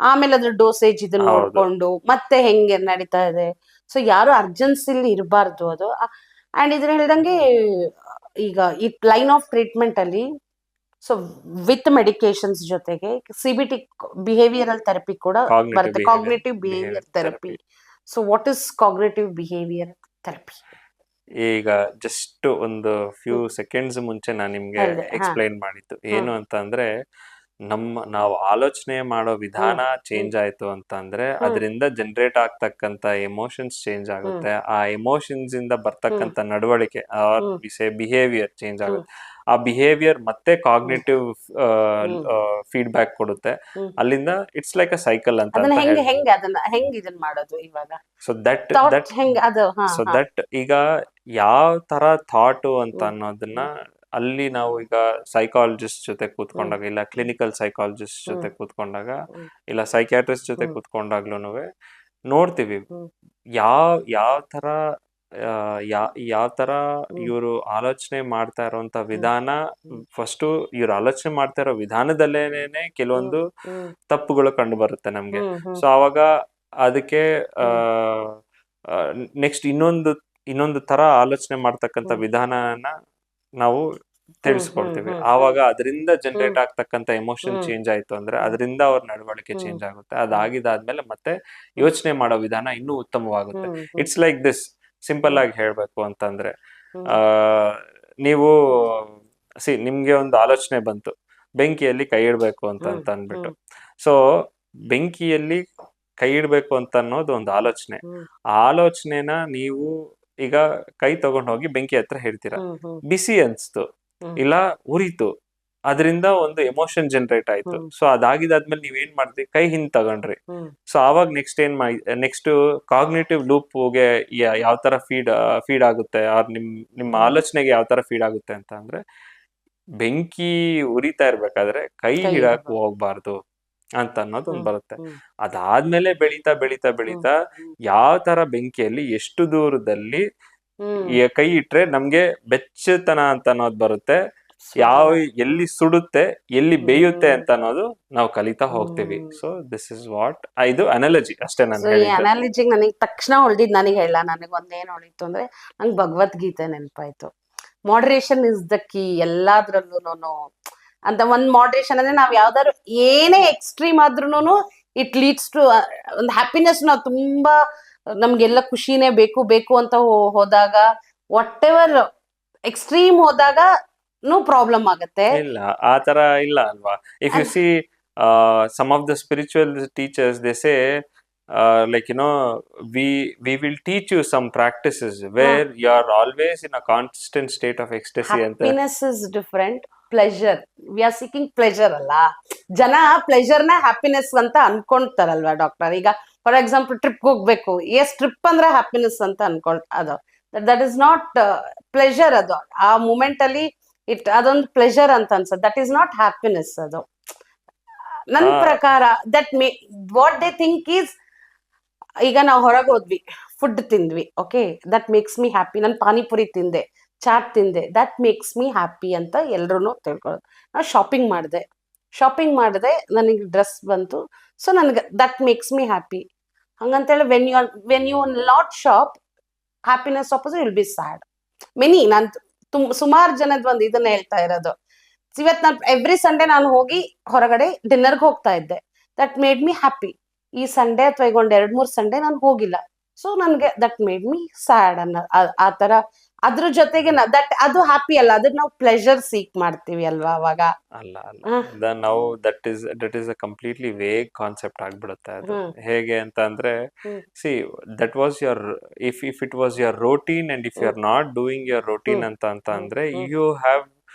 ಆಮೇಲೆ ಅದ್ರ ಡೋಸೇಜ್ ಇದನ್ನ ನೋಡ್ಕೊಂಡು ಮತ್ತೆ ಹೆಂಗೆ ನಡೀತಾ ಇದೆ. ಸೊ ಯಾರು ಅರ್ಜೆನ್ಸಿಲಿ ಇರಬಾರ್ದು ಅದು. ಅಂಡ್ ಇದನ್ನ ಹೇಳ್ದಂಗೆ ಈಗ ಈ ಲೈನ್ ಆಫ್ ಟ್ರೀಟ್ಮೆಂಟ್ ಅಲ್ಲಿ ಸೊ ವಿತ್ ಮೆಡಿಕೇಶನ್ಸ್ ಜೊತೆಗೆ CBT ಬಿಹೇವಿಯರಲ್ ಥೆರಪಿ ಕೂಡ ಬರುತ್ತೆ, cognitive behaviour therapy. So what is cognitive behaviour therapy? ಈಗ ಜಸ್ಟ್ ಒಂದು ಫ್ಯೂ ಸೆಕೆಂಡ್ಸ್ ಮುಂಚೆ ನಾನು ನಿಮ್ಗೆ ಎಕ್ಸ್ಪ್ಲೈನ್ ಮಾಡಿದ್ದು ಏನು ಅಂತ ಅಂದ್ರೆ, ನಾವು ಆಲೋಚನೆ ಮಾಡೋ ವಿಧಾನ ಚೇಂಜ್ ಆಯ್ತು ಅಂತ ಅಂದ್ರೆ ಅದರಿಂದ ಜನರೇಟ್ ಆಗ್ತಕ್ಕಂತ ಎಮೋಷನ್ಸ್ ಚೇಂಜ್ ಆಗುತ್ತೆ. ಆ ಎಮೋಷನ್ಸ್ ಇಂದ ಬರ್ತಕ್ಕಂತ ನಡವಳಿಕೆ ಬಿಹೇವಿಯರ್ ಚೇಂಜ್ ಆಗುತ್ತೆ. ಆ ಬಿಹೇವಿಯರ್ ಮತ್ತೆ ಕಾಗ್ನಿಟಿವ್ ಫೀಡ್ಬ್ಯಾಕ್ ಕೊಡುತ್ತೆ. ಅಲ್ಲಿಂದ ಇಟ್ಸ್ ಲೈಕ್ ಅ ಸೈಕಲ್ ಅಂತ. ಸೊ ದಟ್ ಈಗ ಯಾವ ತರ ಥಾಟ್ ಅಂತ ಅನ್ನೋದನ್ನ ಅಲ್ಲಿ ನಾವು ಈಗ ಸೈಕಾಲಜಿಸ್ಟ್ ಜೊತೆ ಕೂತ್ಕೊಂಡಾಗ, ಇಲ್ಲ ಕ್ಲಿನಿಕಲ್ ಸೈಕಾಲಜಿಸ್ಟ್ ಜೊತೆ ಕೂತ್ಕೊಂಡಾಗ, ಇಲ್ಲ ಸೈಕ್ಯಾಟ್ರಿಸ್ಟ್ ಜೊತೆ ಕೂತ್ಕೊಂಡಾಗ್ಲೂ ನೋಡ್ತೀವಿ ಯಾವ ತರ ಇವರು ಆಲೋಚನೆ ಮಾಡ್ತಾ ಇರೋಂತ ವಿಧಾನ. ಫಸ್ಟ್ ಇವ್ರು ಆಲೋಚನೆ ಮಾಡ್ತಾ ಇರೋ ವಿಧಾನದಲ್ಲೇನೆ ಕೆಲವೊಂದು ತಪ್ಪುಗಳು ಕಂಡು ಬರುತ್ತೆ ನಮ್ಗೆ. ಸೊ ಅವಾಗ ಅದಕ್ಕೆ ನೆಕ್ಸ್ಟ್ ಇನ್ನೊಂದು ತರ ಆಲೋಚನೆ ಮಾಡ್ತಕ್ಕಂಥ ವಿಧಾನನ ನಾವು ತಿಳಿಸ್ಕೊಡ್ತೀವಿ. ಆವಾಗ ಅದರಿಂದ ಜನರೇಟ್ ಆಗ್ತಕ್ಕಂಥ ಎಮೋಷನ್ ಚೇಂಜ್ ಆಯ್ತು ಅಂದ್ರೆ ಅದರಿಂದ ಅವ್ರ ನಡವಳಿಕೆ ಚೇಂಜ್ ಆಗುತ್ತೆ. ಅದಾಗಿದಾದ್ಮೇಲೆ ಮತ್ತೆ ಯೋಚನೆ ಮಾಡೋ ವಿಧಾನ ಇನ್ನೂ ಉತ್ತಮವಾಗುತ್ತೆ. It's like this. ಸಿಂಪಲ್ ಆಗಿ ಹೇಳ್ಬೇಕು ಅಂತಂದ್ರೆ, ನೀವು ನಿಮ್ಗೆ ಒಂದು ಆಲೋಚನೆ ಬಂತು, ಬೆಂಕಿಯಲ್ಲಿ ಕೈ ಇಡ್ಬೇಕು ಅಂತ ಅಂದ್ಬಿಟ್ಟು. ಸೊ ಬೆಂಕಿಯಲ್ಲಿ ಕೈ ಇಡ್ಬೇಕು ಅಂತ ಅನ್ನೋದು ಒಂದು ಆಲೋಚನೆ. ಆ ಆಲೋಚನೆನ ನೀವು ಈಗ ಕೈ ತಗೊಂಡ್ ಹೋಗಿ ಬೆಂಕಿ ಹತ್ರ ಹಿಡ್ತೀರ, ಬಿಸಿ ಅನ್ಸ್ತು, ಇಲ್ಲ ಉರಿತು, ಅದರಿಂದ ಒಂದು ಎಮೋಷನ್ ಜನರೇಟ್ ಆಯ್ತು. ಸೊ ಅದಾಗಿದಾದ್ಮೇಲೆ ನೀವೇನ್ ಮಾಡ್ತೀವಿ, ಕೈ ಹಿಂದ್ ತಗೊಂಡ್ರಿ. ಸೊ ಅವಾಗ ನೆಕ್ಸ್ಟ್ ಕಾಗ್ನಿಟಿವ್ ಲೂಪ್ಗೆ ಯಾವ ತರ ಫೀಡ್ ಆಗುತ್ತೆ, ನಿಮ್ಮ ಆಲೋಚನೆಗೆ ಯಾವ ತರ ಫೀಡ್ ಆಗುತ್ತೆ ಅಂತ ಅಂದ್ರೆ, ಬೆಂಕಿ ಉರಿತಾ ಇರ್ಬೇಕಾದ್ರೆ ಕೈ ಹಿಡಕ್ ಹೋಗ್ಬಾರ್ದು ಅಂತ ಅನ್ನೋದು ಒಂದು ಬರುತ್ತೆ. ಅದಾದ್ಮೇಲೆ ಬೆಳೀತಾ ಯಾವ ತರ ಬೆಂಕಿಯಲ್ಲಿ ಎಷ್ಟು ದೂರದಲ್ಲಿ ಕೈ ಇಟ್ರೆ ನಮ್ಗೆ ಬೆಚ್ಚತನ ಅಂತ ಅನ್ನೋದು ಬರುತ್ತೆ, ಎಲ್ಲಿ ಸುಡುತ್ತೆ, ಎಲ್ಲಿ ಬೇಯುತ್ತೆ ಅಂತ ಅನ್ನೋದು ನಾವು ಕಲಿತಾ ಹೋಗ್ತೀವಿ. ಸೊ ದಿಸ್ ಇಸ್ ವಾಟ್ ಇದು ಅನಾಲಜಿ ಅಷ್ಟೇ. ಅನಾಲಜಿ ನನಗೆ ತಕ್ಷಣ ಹೊಳ್ದಿದ್ ನನಗೆ ಹೇಳ, ನನಗೆ ಒಂದೇನು ಹೊಳಿತು ಅಂದ್ರೆ ನಂಗೆ ಭಗವದ್ಗೀತೆ ನೆನಪಾಯ್ತು. ಮಾಡ್ರೇಷನ್ ಇಸ್ ದ ಕೀ ಎಲ್ಲಾದ್ರಲ್ಲೂ ಅಂತ. ಒಂದ್ ಮಾಡ್ರೇಷನ್ ಅಂದ್ರೆ ನಾವ್ ಯಾವ್ದಾದ್ರು ಏನೇ ಎಕ್ಸ್ಟ್ರೀಮ್ ಆದ್ರೂನು ಇಟ್ ಲೀಡ್ಸ್ ಟು ಒಂದು ಹ್ಯಾಪಿನೆಸ್. ನಾವು ತುಂಬಾ ನಮ್ಗೆಲ್ಲ ಖುಷಿನೇ ಬೇಕು ಅಂತ ಹೋದಾಗ, ವಾಟ್ ಎವರ್ ಎಕ್ಸ್ಟ್ರೀಮ್ ಹೋದಾಗ ಪ್ರಾಬ್ಲಮ್ ಆಗುತ್ತೆ. ಇಲ್ಲ ಆ ತರ ಇಲ್ಲ ಅಲ್ವಾ. If you see some of the spiritual teachers they say like we will teach you some practices where you are always in a constant state of ecstasy ಅಂತ. Happiness is different, pleasure we are seeking pleasure ಅಲ್ಲ. ಜನ ಪ್ಲೆಜರ್ನ happiness ಅಂತ ಅನ್ಕೊಂತಾರಲ್ವಾ doctor? ಈಗ for example trip ಹೋಗ್ಬೇಕು, S trip ಅಂದ್ರೆ happiness ಅಂತ ಅದು that is not pleasure. ಅದು ಆ ಮೂಮೆಂಟ್ ಅಲ್ಲಿ ಅದೊಂದು ಪ್ಲೆಜರ್ ಅಂತ ಅನ್ಸುತ್ತೆ, ದಟ್ ಈಸ್ ನಾಟ್ ಹ್ಯಾಪಿನೆಸ್. ಅದು ನನ್ನ ಪ್ರಕಾರ that may what they think is, ಈಗ ನಾವು ಹೊರಗೆ ಹೋದ್ವಿ, ಫುಡ್ ತಿಂದ್ವಿ, okay, that makes me happy. ನಾನು ಪಾನಿಪುರಿ ತಿಂದೆ, ಚಾಟ್ ತಿಂದೆ, ದಟ್ ಮೇಕ್ಸ್ ಮೀ ಹ್ಯಾಪಿ ಅಂತ ಎಲ್ರೂ ತಿಳ್ಕೊಳ್ಳೋದು. ನಾನು ಶಾಪಿಂಗ್ ಮಾಡಿದೆ, ನನಗೆ ಡ್ರೆಸ್ ಬಂತು, ಸೊ ನನಗೆ ದಟ್ ಮೇಕ್ಸ್ ಮೀ ಹ್ಯಾಪಿ. ಹಂಗಂತೇಳಿ when you not shop, happiness opposite will be sad. Many ನಾನು ಸುಮಾರು ಜನದ ಒಂದು ಇದನ್ನ ಹೇಳ್ತಾ ಇರೋದು. ಇವತ್ತು ನಾನು ಎವ್ರಿ ಸಂಡೇ ನಾನು ಹೋಗಿ ಹೊರಗಡೆ ಡಿನ್ನರ್ಗೆ ಹೋಗ್ತಾ ಇದ್ದೆ, ದಟ್ ಮೇಡ್ ಮೀ ಹ್ಯಾಪಿ. ಈ ಸಂಡೇ ಅಥವಾ ಈಗ ಒಂದು 2-3 ಸಂಡೇ ನಾನು ಹೋಗಿಲ್ಲ, ಸೊ ನನಗೆ ದಟ್ ಮೇಡ್ ಮೀ ಸ್ಯಾಡ್ ಅನ್ನೋ ಆ ತರ. ಅದ್ರ ಜೊತೆಗೆ ದಟ್ ಅದು ಹ್ಯಾಪಿ ಅಲ್ಲ, ಅದನ್ನ ನಾವು ಪ್ಲೆಜರ್ ಸೀಕ್ ಮಾಡ್ತೀವಿ ಅಲ್ವಾ ಅವಾಗ. ಅಲ್ಲ, ನಾವು that is a completely vague concept ಆಗ್ಬಿಡುತ್ತೆ ಅದು. ಹೇಗೆ ಅಂತ ಅಂದ್ರೆ, see that was your, if it was your routine and if you are not doing your routine ಅಂತ ಅಂದ್ರೆ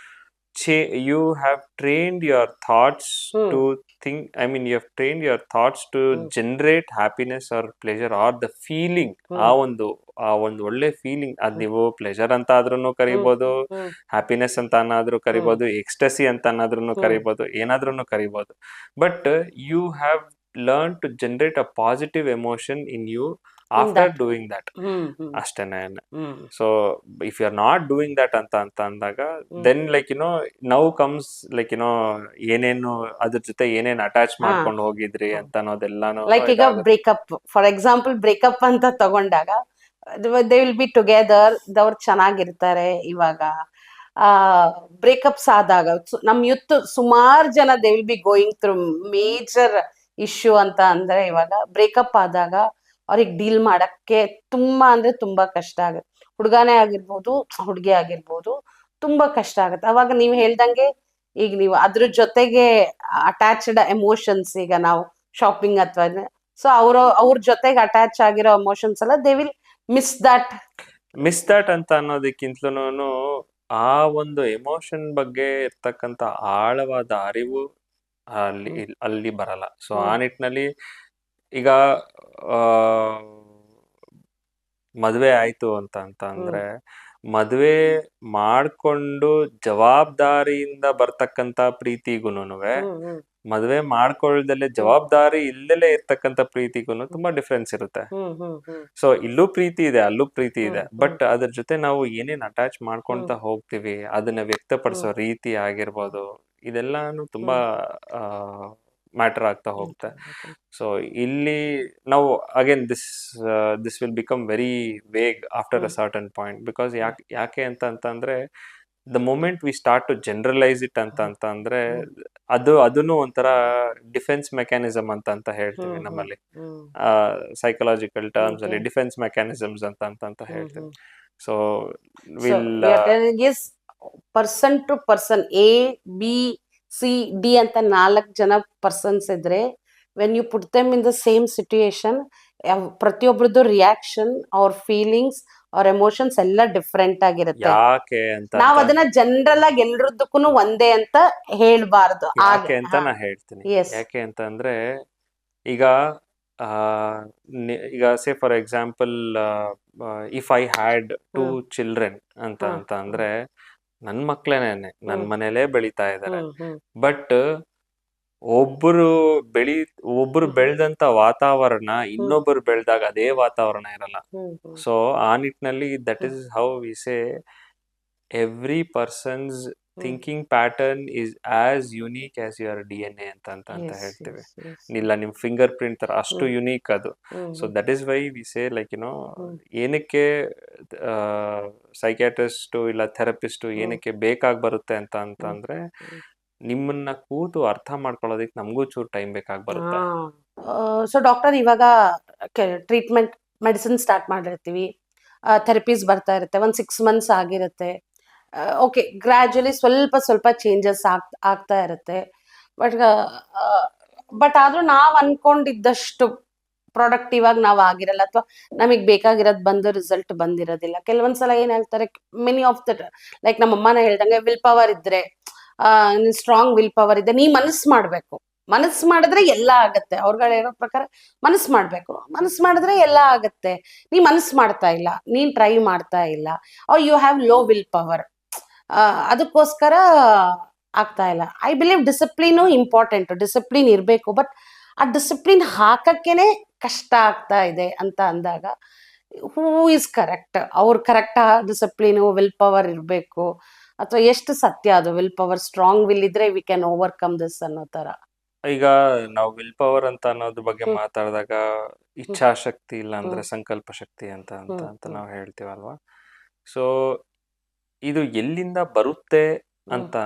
you have trained your thoughts to think, I mean you have trained your thoughts to generate happiness or pleasure or the feeling. ಆ ಒಂದು ಒಳ್ಳೆ feeling, ಅದ್ ನೀವು pleasure ಅಂತ ಆದ್ರೂ ಕರಿಬಹುದು, ಹ್ಯಾಪಿನೆಸ್ ಅಂತ ಅನ್ನಾದ್ರೂ ಕರಿಬಹುದು, ಎಕ್ಸ್ಟಸಿ ಅಂತ ಅನ್ನಾದ್ರೂ ಕರಿಬಹುದು, ಏನಾದ್ರೂ ಕರಿಬಹುದು. But you have learn to generate a positive emotion in you after doing that ಅಷ್ಟೇನೆ. So if you are not doing that ಅಂತ ಅಂದಾಗ, then like now comes like ಏನೇನು ಅದ್ರ ಜೊತೆ ಏನೇನು ಅಟ್ಯಾಚ್ ಮಾಡ್ಕೊಂಡು ಹೋಗಿದ್ರಿ ಅಂತ ಅನ್ನೋದೆಲ್ಲಾನು. ಲೈಕ್ ಈಗ ಬ್ರೇಕಪ್, ಫಾರ್ ಎಕ್ಸಾಂಪಲ್ ಬ್ರೇಕಪ್ ಅಂತ ತಗೊಂಡಾಗ ದೇ ವಿಲ್ ಬಿ ಟುಗೆದರ್, ಅವ್ರು ಚೆನ್ನಾಗಿರ್ತಾರೆ. ಇವಾಗ ಬ್ರೇಕಪ್ಸ್ ಆದಾಗ ನಮ್ ಯುತ್ ಸುಮಾರು ಜನ they will be going through major issue ಅಂತ ಅಂದ್ರೆ, ಇವಾಗ ಬ್ರೇಕಪ್ ಆದಾಗ ಅವ್ರಿಗೆ ಡೀಲ್ ಮಾಡಕ್ಕೆ ತುಂಬಾ ಅಂದ್ರೆ ತುಂಬಾ ಕಷ್ಟ ಆಗುತ್ತೆ. ಹುಡುಗನೇ ಆಗಿರ್ಬೋದು, ಹುಡುಗಿ ಆಗಿರ್ಬೋದು, ತುಂಬಾ ಕಷ್ಟ ಆಗುತ್ತೆ. ಅವಾಗ ನೀವು ಹೇಳ್ದಂಗೆ ಈಗ ನೀವು ಅದ್ರ ಜೊತೆಗೆ ಅಟ್ಯಾಚ್ಡ್ ಎಮೋಷನ್ಸ್, ಈಗ ನಾವು ಶಾಪಿಂಗ್ ಅಥವಾ ಸೊ ಅವ್ರ ಜೊತೆಗೆ ಅಟ್ಯಾಚ್ ಆಗಿರೋ ಎಮೋಷನ್ಸ್ ಎಲ್ಲ ದೇ ವಿಲ್ ಮಿಸ್ ದಟ್ ಅಂತ ಅನ್ನೋದಕ್ಕಿಂತಲೂ ಆ ಒಂದು ಎಮೋಷನ್ ಬಗ್ಗೆ ಇರ್ತಕ್ಕಂಥ ಆಳವಾದ ಅರಿವು ಅಲ್ಲಿ ಬರಲ್ಲ. ಸೊ ಆ ನಿಟ್ಟಿನಲ್ಲಿ ಈಗ ಮದ್ವೆ ಆಯ್ತು ಅಂತ ಅಂದ್ರೆ, ಮದ್ವೆ ಮಾಡ್ಕೊಂಡು ಜವಾಬ್ದಾರಿಯಿಂದ ಬರ್ತಕ್ಕಂತ ಪ್ರೀತಿಗೂನುವೆ, ಮದ್ವೆ ಮಾಡ್ಕೊಳ್ದಲ್ಲೇ ಜವಾಬ್ದಾರಿ ಇಲ್ದಲೇ ಇರ್ತಕ್ಕಂಥ ಪ್ರೀತಿಗೂನು ತುಂಬಾ ಡಿಫ್ರೆನ್ಸ್ ಇರುತ್ತೆ. ಸೊ ಇಲ್ಲೂ ಪ್ರೀತಿ ಇದೆ, ಅಲ್ಲೂ ಪ್ರೀತಿ ಇದೆ, ಬಟ್ ಅದ್ರ ಜೊತೆ ನಾವು ಏನೇನ್ ಅಟ್ಯಾಚ್ ಮಾಡ್ಕೊಂತ ಹೋಗ್ತೀವಿ, ಅದನ್ನ ವ್ಯಕ್ತಪಡಿಸೋ ರೀತಿ ಆಗಿರ್ಬೋದು, ಇದೆಲ್ಲಾನು ತುಂಬಾ ಮ್ಯಾಟರ್ ಆಗ್ತಾ ಹೋಗುತ್ತೆ. ಸೊ ಇಲ್ಲಿ ನಾವು again this will become very vague after a certain point. Because ಯಾಕೆ ಅಂತಂದ್ರೆ, the moment we start to generalise it ಅಂತ ಅಂದ್ರೆ, ಅದನ್ನು ಒಂಥರ ಡಿಫೆನ್ಸ್ ಮೆಕ್ಯಾನಿಸಮ್ ಅಂತ ಹೇಳ್ತೀವಿ ನಮ್ಮಲ್ಲಿ, ಸೈಕಲಾಜಿಕಲ್ ಟರ್ಮ್ಸ್ ಅಲ್ಲಿ ಡಿಫೆನ್ಸ್ ಮೆಕ್ಯಾನಿಸಮ್ಸ್ ಅಂತ ಹೇಳ್ತೀವಿ. So person to person, A B C D ಅಂತ 4 ಜನ ಪರ್ಸನ್ಸ್ ಇದ್ರೆ, when you put them in the same situation, ಪ್ರತಿಯೊಬ್ಬರದ್ದು ರಿಯಾಕ್ಷನ್, ಅವ್ರ ಫೀಲಿಂಗ್ಸ್, ಅವ್ರ ಎಮೋಷನ್ಸ್ ಎಲ್ಲ ಡಿಫ್ರೆಂಟ್ ಆಗಿರುತ್ತೆ. ನಾವ್ ಅದನ್ನ ಜನರಲ್ ಆಗಿ ಎಲ್ರದಕ್ಕೂ ಒಂದೇ ಅಂತ ಹೇಳ್ಬಾರ್ದು. ಯಾಕೆ ಅಂತ ನಾ ಹೇಳ್ತೀನಿ. ಯಾಕೆ ಅಂತ ಅಂದ್ರೆ, ಈಗ say for example, if I had 2 children ಅಂತ ಅಂದ್ರೆ, ನನ್ ಮಕ್ಳೇನೇನೆ, ನನ್ ಮನೇಲೇ ಬೆಳೀತಾ ಇದಾರೆ. ಬಟ್ ಒಬ್ರು ಬೆಳೆದಂತ ವಾತಾವರಣ ಇನ್ನೊಬ್ಬರು ಬೆಳೆದಾಗ ಅದೇ ವಾತಾವರಣ ಇರಲ್ಲ. ಸೊ ಆ ನಿಟ್ಟಿನಲ್ಲಿ that is how we say every persons thinking pattern is as unique as your DNA ಅಂತ ಹೇಳ್ತೀವಿ. ಇಲ್ಲ ನಿಮ್ ಫಿಂಗರ್ ಪ್ರಿಂಟ್ ತರ ಅಷ್ಟು ಯುನೀಕ್ ಅದು. So that is why we say like ಏನಕ್ಕೆ ಸೈಕ್ಯಾಟ್ರಿಸ್ಟ್ ಇಲ್ಲ ಥೆರಪಿಸ್ಟ್ ಏನಕ್ಕೆ ಬೇಕಾಗಿ ಬರುತ್ತೆ ಅಂತಂದ್ರೆ, ನಿಮ್ಮನ್ನ ಕೂತು ಅರ್ಥ ಮಾಡ್ಕೊಳ್ಳೋದಕ್ಕೆ ನಮಗೂ ಚೂರು ಟೈಮ್ ಬೇಕಾಗಿ ಬರುತ್ತೆ. ಸೊ ಡಾಕ್ಟರ್, ಇವಾಗ ಟ್ರೀಟ್ಮೆಂಟ್ ಮೆಡಿಸಿನ್ ಸ್ಟಾರ್ಟ್ ಮಾಡಿರ್ತೀವಿ, ಥೆರಪೀಸ್ ಬರ್ತಾ ಇರುತ್ತೆ, 6 months ಆಗಿರುತ್ತೆ, ಓಕೆ, ಗ್ರಾಜುಯಲಿ ಸ್ವಲ್ಪ ಚೇಂಜಸ್ ಆಗ್ತಾ ಇರುತ್ತೆ. ಬಟ್ ಆದ್ರೂ ನಾವ್ ಅನ್ಕೊಂಡಿದ್ದಷ್ಟು ಪ್ರೊಡಕ್ಟಿವ್ ಆಗಿ ನಾವು ಆಗಿರಲ್ಲ, ಅಥವಾ ನಮಗೆ ಬೇಕಾಗಿರೋದು ಬಂದು ರಿಸಲ್ಟ್ ಬಂದಿರೋದಿಲ್ಲ. ಕೆಲವೊಂದ್ಸಲ ಏನ್ ಹೇಳ್ತಾರೆ, ಮೆನಿ ಆಫ್ ದ ಲೈಕ್ ನಮ್ಮ ಅಮ್ಮನ ಹೇಳ್ದಂಗೆ ವಿಲ್ ಪವರ್ ಇದ್ರೆ, ಸ್ಟ್ರಾಂಗ್ ವಿಲ್ ಪವರ್ ಇದೆ, ನೀ ಮನಸ್ಸು ಮಾಡ್ಬೇಕು, ಮನಸ್ಸು ಮಾಡಿದ್ರೆ ಎಲ್ಲ ಆಗತ್ತೆ. ಅವ್ರುಗಳು ಹೇಳೋ ಪ್ರಕಾರ ಮನಸ್ಸು ಮಾಡ್ಬೇಕು, ಮನಸ್ಸು ಮಾಡಿದ್ರೆ ಎಲ್ಲ ಆಗತ್ತೆ. ನೀ ಮನಸ್ಸು ಮಾಡ್ತಾ ಇಲ್ಲ, ನೀನ್ ಟ್ರೈ ಮಾಡ್ತಾ ಇಲ್ಲ, are you have low will power, ಅದಕ್ಕೋಸ್ಕರ ಆಗ್ತಾ ಇಲ್ಲ. I believe discipline important, discipline ಇರಬೇಕು. ಬಟ್ ಆ ಡಿಸಿಪ್ಲಿನ್ ಹಾಕಕ್ಕೇನೆ ಕಷ್ಟ ಆಗ್ತಾ ಇದೆ ಅಂತ ಅಂದಾಗ ಹೂ ಇಸ್ ಕರೆಕ್ಟ್? ಅವ್ರು ಕರೆಕ್ಟ್ ಡಿಸಿಪ್ಲಿನು ವಿಲ್ ಪವರ್ ಇರಬೇಕು, ಅಥವಾ ಎಷ್ಟು ಸತ್ಯ ಅದು? ವಿಲ್ ಪವರ್ ಸ್ಟ್ರಾಂಗ್ ವಿಲ್ ಇದ್ರೆ ವಿ ಕ್ಯಾನ್ ಓವರ್ಕಮ್ ದಿಸ್ ಅನ್ನೋ ತರ. ಈಗ ನಾವು ವಿಲ್ ಪವರ್ ಅಂತ ಅನ್ನೋದ್ರ ಬಗ್ಗೆ ಮಾತಾಡಿದಾಗ ಇಚ್ಛಾಶಕ್ತಿ ಇಲ್ಲ ಅಂದ್ರೆ ಸಂಕಲ್ಪ ಶಕ್ತಿ ಅಂತ ನಾವು ಹೇಳ್ತೀವಲ್ವಾ. ಸೊ ಇದು ಎಲ್ಲಿಂದ ಬರುತ್ತೆ ಅಂತ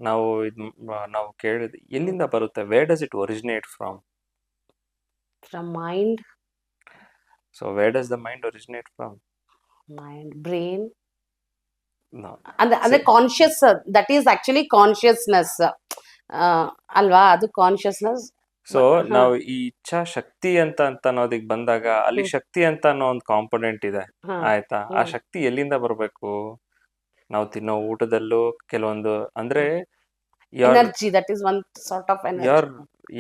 ನಾವು ಕೇಳಿದ್ವಿ. ಎಲ್ಲಿಂದ ಬರುತ್ತೆ? Where does it originate from? From mind. So where does the mind originate from? Mind, brain. No. ಅಂದ್ರೆ conscious, that is actually consciousness ಅಲ್ವಾ? ಅದು ಕಾನ್ಶಿಯಸ್ನೆಸ್. ಸೊ ನಾವು ಈ ಇಚ್ಛಾ ಶಕ್ತಿ ಅಂತ ಅನ್ನೋದಿಕ್ ಬಂದಾಗ ಅಲ್ಲಿ ಶಕ್ತಿ ಅಂತ ಅನ್ನೋ ಒಂದು ಕಾಂಪೊನೆಂಟ್ ಇದೆ, ಆಯ್ತಾ? ಆ ಶಕ್ತಿ ಎಲ್ಲಿಂದ ಬರಬೇಕು? ನಾವು ತಿನ್ನೋ ಊಟದಲ್ಲೂ ಕೆಲವೊಂದು ಅಂದ್ರೆ energy, that is one sort of energy.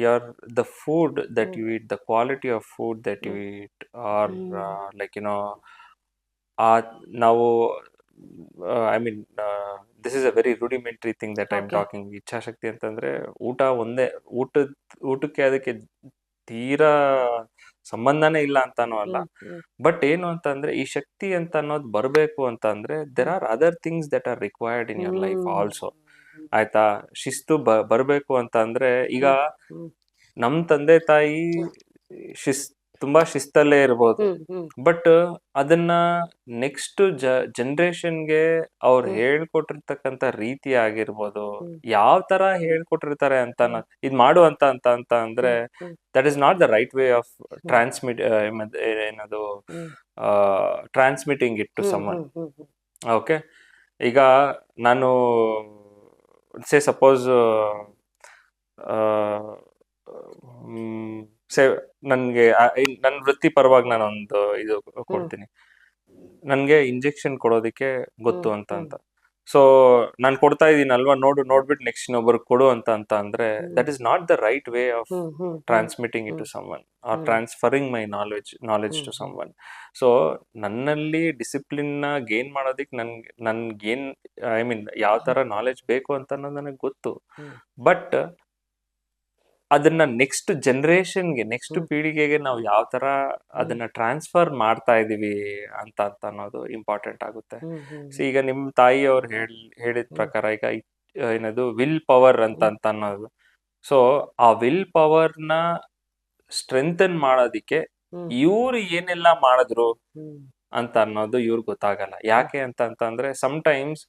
your the food that you eat, the quality of food that you eat, or like ನಾವು I mean this is a very rudimentary thing that I'm talking. ಇಚ್ಛಾಶಕ್ತಿ ಅಂತಂದ್ರೆ ಊಟಕ್ಕೆ ಅದಕ್ಕೆ ತೀರಾ ಸಂಬಂಧನೇ ಇಲ್ಲ ಅಂತಾನು ಅಲ್ಲ. ಬಟ್ ಏನು ಅಂತಂದ್ರೆ ಈ ಶಕ್ತಿ ಅಂತ ಅನ್ನೋದು ಬರಬೇಕು ಅಂತ ಅಂದ್ರೆ there are other things that are required in your life also, ಆಯ್ತಾ? ಶಿಸ್ತು ಬರಬೇಕು ಅಂತ ಅಂದ್ರೆ, ಈಗ ನಮ್ ತಂದೆ ತಾಯಿ ತುಂಬಾ ಶಿಸ್ತಲ್ಲೇ ಇರ್ಬೋದು, ಬಟ್ ಅದನ್ನ ನೆಕ್ಸ್ಟ್ ಜನರೇಷನ್ಗೆ ಅವ್ರು ಹೇಳ್ಕೊಟ್ಟಿರ್ತಕ್ಕಂಥ ರೀತಿ ಆಗಿರ್ಬೋದು, ಯಾವ ತರ ಹೇಳ್ಕೊಟ್ಟಿರ್ತಾರೆ ಅಂತ ಇದ್ ಮಾಡು ಅಂತ ಅಂದ್ರೆ that is not the right way of ಏನದು transmitting it to someone. Okay, ಈಗ ನಾನು ಸೇ ಸಪೋಸ್ ನನ್ಗೆ ನನ್ನ ವೃತ್ತಿ ಪರವಾಗಿ ನಾನೊಂದು ಇದು ಕೊಡ್ತೀನಿ. ನನ್ಗೆ ಇಂಜೆಕ್ಷನ್ ಕೊಡೋದಿಕ್ಕೆ ಗೊತ್ತು ಅಂತ ಸೊ ನಾನು ಕೊಡ್ತಾ ಇದೀನಲ್ವಾ, ನೋಡ್ಬಿಟ್ಟು ನೆಕ್ಸ್ಟ್ ಇನ್ನೊಬ್ಬರು ಕೊಡು ಅಂತ ಅಂದ್ರೆ that is not the right way of transmitting it to someone or transferring my knowledge to someone. So ನನ್ನಲ್ಲಿ ಡಿಸಿಪ್ಲಿನ್ ನ ಗೇನ್ ಮಾಡೋದಿಕ್ ನನ್ಗೇನ್ ಐ ಮೀನ್ ಯಾವ ತರ ನಾಲೆಡ್ಜ್ ಬೇಕು ಅಂತ ಅನ್ನೋದು ನನಗೆ ಗೊತ್ತು. ಬಟ್ ಅದನ್ನ ನೆಕ್ಸ್ಟ್ ಜನರೇಷನ್ಗೆ, ನೆಕ್ಸ್ಟ್ ಪೀಳಿಗೆಗೆ ನಾವು ಯಾವ ತರ ಅದನ್ನ ಟ್ರಾನ್ಸ್ಫರ್ ಮಾಡ್ತಾ ಇದೀವಿ ಅಂತ ಅನ್ನೋದು ಇಂಪಾರ್ಟೆಂಟ್ ಆಗುತ್ತೆ. ಸೊ ಈಗ ನಿಮ್ ತಾಯಿ ಅವ್ರು ಹೇಳಿದ ಪ್ರಕಾರ ಈಗ ಏನದು ವಿಲ್ ಪವರ್ ಅಂತ ಅನ್ನೋದು, ಸೊ ಆ ವಿಲ್ ಪವರ್ ನ ಸ್ಟ್ರೆಂಥನ್ ಮಾಡೋದಿಕ್ಕೆ ಇವ್ರು ಏನೆಲ್ಲ ಮಾಡಿದ್ರು ಅಂತ ಅನ್ನೋದು ಇವ್ರಿಗೆ ಗೊತ್ತಾಗಲ್ಲ. ಯಾಕೆ ಅಂತ ಅಂದ್ರೆ sometimes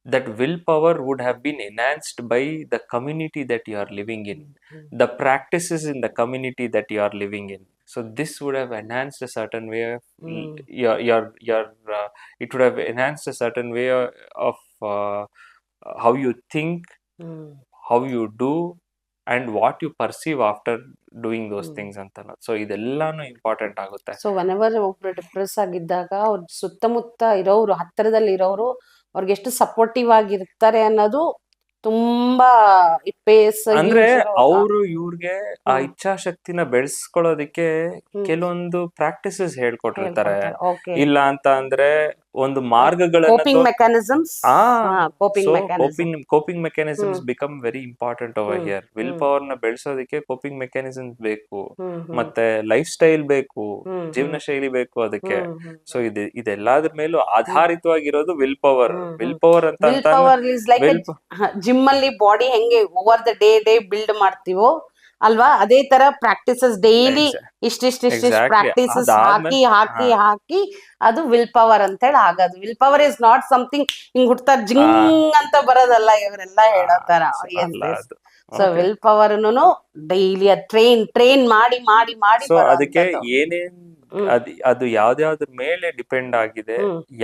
that willpower would have been enhanced by the community that you are living in, the practices in the community that you are living in. So this would have enhanced a certain way of your it would have enhanced a certain way of how you think, how you do, and what you perceive after doing those things ಅಂತ. So ಇದೆಲ್ಲಾನು important ಆಗುತ್ತೆ. So whenever ಒಬ್ರು depress ಆಗಿದ್ದಾಗ ಅವ್ರ ಸುತ್ತಮುತ್ತ ಇರೋರು, ಹತ್ತಿರದಲ್ಲಿ ಇರೋರು ಅವ್ರಿಗೆ ಎಷ್ಟು ಸಪೋರ್ಟಿವ್ ಆಗಿರ್ತಾರೆ ಅನ್ನೋದು ತುಂಬಾ ಅಂದ್ರೆ ಅವರು ಇವ್ರಿಗೆ ಆ ಇಚ್ಛಾಶಕ್ತಿನ ಬೆಳೆಸ್ಕೊಳ್ಳೋದಿಕ್ಕೆ ಕೆಲವೊಂದು ಪ್ರಾಕ್ಟೀಸಸ್ ಹೇಳ್ಕೊಟ್ಟಿರ್ತಾರೆ. ಇಲ್ಲ ಅಂತ ಅಂದ್ರೆ ಒಂದು ಮಾರ್ಗಗಳನ್ನ coping mechanisms become very important over here. Will power ನ ಬೆಳೆಸೋದಕ್ಕೆ ಕೋಪಿಂಗ್ ಮೆಕ್ಯಾನಿಸಮ್ಸ್ ಬೇಕು, ಮತ್ತೆ ಲೈಫ್ ಸ್ಟೈಲ್ ಬೇಕು, ಜೀವನ ಶೈಲಿ ಬೇಕು ಅದಕ್ಕೆ. ಸೊ ಇದೆಲ್ಲದ್ರ ಮೇಲೂ ಆಧಾರಿತವಾಗಿರೋದು ವಿಲ್ ಪವರ್. ವಿಲ್ ಪವರ್ ಅಂತ ಜಿಮ್ ಅಲ್ಲಿ ಬಾಡಿ ಹೆಂಗೆ ಓವರ್ ದ ಡೇ ಬಿಲ್ಡ್ ಮಾಡ್ತೀವೋ ಅಲ್ವಾ, ಅದೇ ತರ ಪ್ರಾಕ್ಟೀಸಸ್ ಡೈಲಿ ಇಷ್ಟಿಷ್ಟು ಪ್ರಾಕ್ಟೀಸಸ್ ಹಾಕಿ ಅದು ವಿಲ್ ಪವರ್ ಅಂತ ಹೇಳಿ ಆಗೋದು. Will power is not something ಹಿಂಗ್ ಹುಡ್ತಾರ ಜಿಂಗ್ ಅಂತ ಬರೋದಲ್ಲ, ಇವರೆಲ್ಲ ಹೇಳೋ ತರ. So will power daily train ಮಾಡಿ ಅದಕ್ಕೆ ಏನೇನ್ ಅದು ಯಾವ್ದಾವ್ದ್ರ ಮೇಲೆ ಡಿಪೆಂಡ್ ಆಗಿದೆ,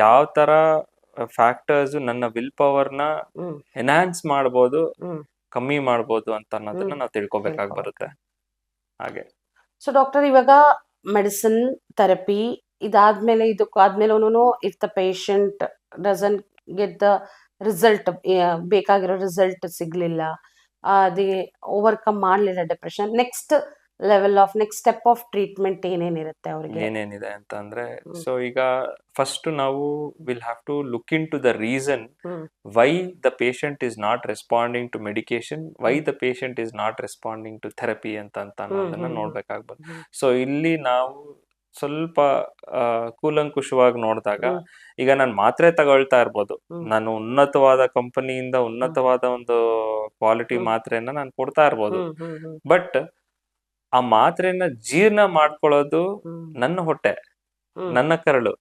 ಯಾವ ತರ ಫ್ಯಾಕ್ಟರ್ಸ್ ನನ್ನ ವಿಲ್ ಪವರ್ ನ ಎನ್ಹಾನ್ಸ್ ಮಾಡ್ಬೋದು, ಕಮ್ಮಿ ಮಾಡ್ಬೋದು ಅಂತ ಅನ್ನೋದನ್ನ ನಾವು ತಿಳ್ಕೊಬೇಕಾಗಿ ಬರುತ್ತೆ. ಹಾಗೆ ಸೊ ಡಾಕ್ಟರ್ ಇವಾಗ ಮೆಡಿಸಿನ್ ಥೆರಪಿ ಇದಾದ್ಮೇಲೆ ಇದಕ್ಕಾದ್ಮೇಲೆ if the patient doesn't get the result, ಬೇಕಾಗಿರೋ ರಿಸಲ್ಟ್ ಸಿಗ್ಲಿಲ್ಲ, ಅದೇ ಓವರ್ಕಮ್ ಮಾಡಲಿಲ್ಲ depression, next step of treatment ಏನೇನಿರುತ್ತೆ ಅವ್ರಿಗೆ? ಏನೇನಿದೆ ಅಂತ ಅಂದ್ರೆ, ಸೊ ಈಗ ಫಸ್ಟ್ ನಾವು will have to look into the reason why the patient is not responding to medication, why the patient is not responding to therapy ಅಂತ ಅನ್ನೋದನ್ನ ನೋಡ್ಬೇಕಾಗ್ಬೋದು. So ಇಲ್ಲಿ ನಾವು ಸ್ವಲ್ಪ ಕೂಲಂಕುಷವಾಗಿ ನೋಡಿದಾಗ, ಈಗ ನಾನು ಮಾತ್ರೆ ತಗೊಳ್ತಾ ಇರ್ಬೋದು, ನಾನು ಉನ್ನತವಾದ ಕಂಪನಿಯಿಂದ ಉನ್ನತವಾದ ಒಂದು ಕ್ವಾಲಿಟಿ ಮಾತ್ರೆಯನ್ನ ನಾನು ಕೊಡ್ತಾ ಇರ್ಬೋದು, ಬಟ್ ಆ ಮಾತ್ರೆನ ಜೀರ್ಣ ಮಾಡ್ಕೊಳ್ಳೋದು ನನ್ನ ಹೊಟ್ಟೆ, ನನ್ನ ಕರಳು.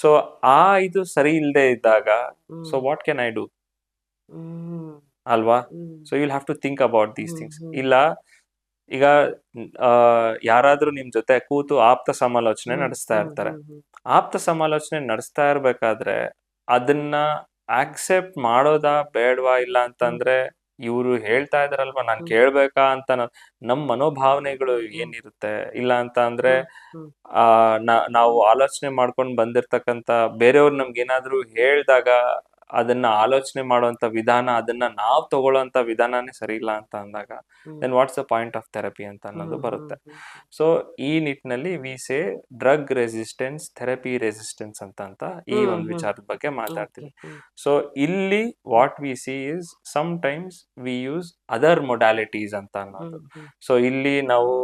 ಸೊ ಇದು ಸರಿ ಇಲ್ಲದೆ ಇದ್ದಾಗ, so what can I do ಅಲ್ವಾ? So you will have to think about these things. ಇಲ್ಲ ಈಗ ಯಾರಾದ್ರೂ ನಿಮ್ ಜೊತೆ ಕೂತು ಆಪ್ತ ಸಮಾಲೋಚನೆ ನಡೆಸ್ತಾ ಇರ್ತಾರೆ. ಆಪ್ತ ಸಮಾಲೋಚನೆ ನಡೆಸ್ತಾ ಇರ್ಬೇಕಾದ್ರೆ ಅದನ್ನ ಆಕ್ಸೆಪ್ಟ್ ಮಾಡೋದಾ ಬೇಡವಾ, ಇಲ್ಲ ಅಂತಂದ್ರೆ ಇವ್ರು ಹೇಳ್ತಾ ಇದಾರಲ್ವಾ ನಾನ್ ಕೇಳ್ಬೇಕಾ ಅಂತ ನಮ್ ಮನೋಭಾವನೆಗಳು ಏನಿರುತ್ತೆ, ಇಲ್ಲ ಅಂತ ಅಂದ್ರೆ ನಾವು ಆಲೋಚನೆ ಮಾಡ್ಕೊಂಡು ಬಂದಿರ್ತಕ್ಕಂತ ಬೇರೆಯವ್ರು ನಮ್ಗೆ ಏನಾದ್ರು ಹೇಳ್ದಾಗ ಅದನ್ನ ಆಲೋಚನೆ ಮಾಡುವಂತ ವಿಧಾನ, ಅದನ್ನ ನಾವ್ ತಗೊಳ್ಳೋಂತ ವಿಧಾನನೇ ಸರಿ ಇಲ್ಲ ಅಂತ ಅಂದಾಗ, then what's the point of therapy ಅಂತ ಅನ್ನೋದು ಬರುತ್ತೆ. ಸೊ ಈ ನಿಟ್ಟಿನಲ್ಲಿ we say drug resistance, therapy resistance ಅಂತ ಈ ಒಂದು ವಿಚಾರದ ಬಗ್ಗೆ ಮಾತಾಡ್ತೀವಿ. ಸೊ ಇಲ್ಲಿ what we see is sometimes we use other modalities ಅಂತ ಅನ್ನೋದು. ಸೊ ಇಲ್ಲಿ ನಾವು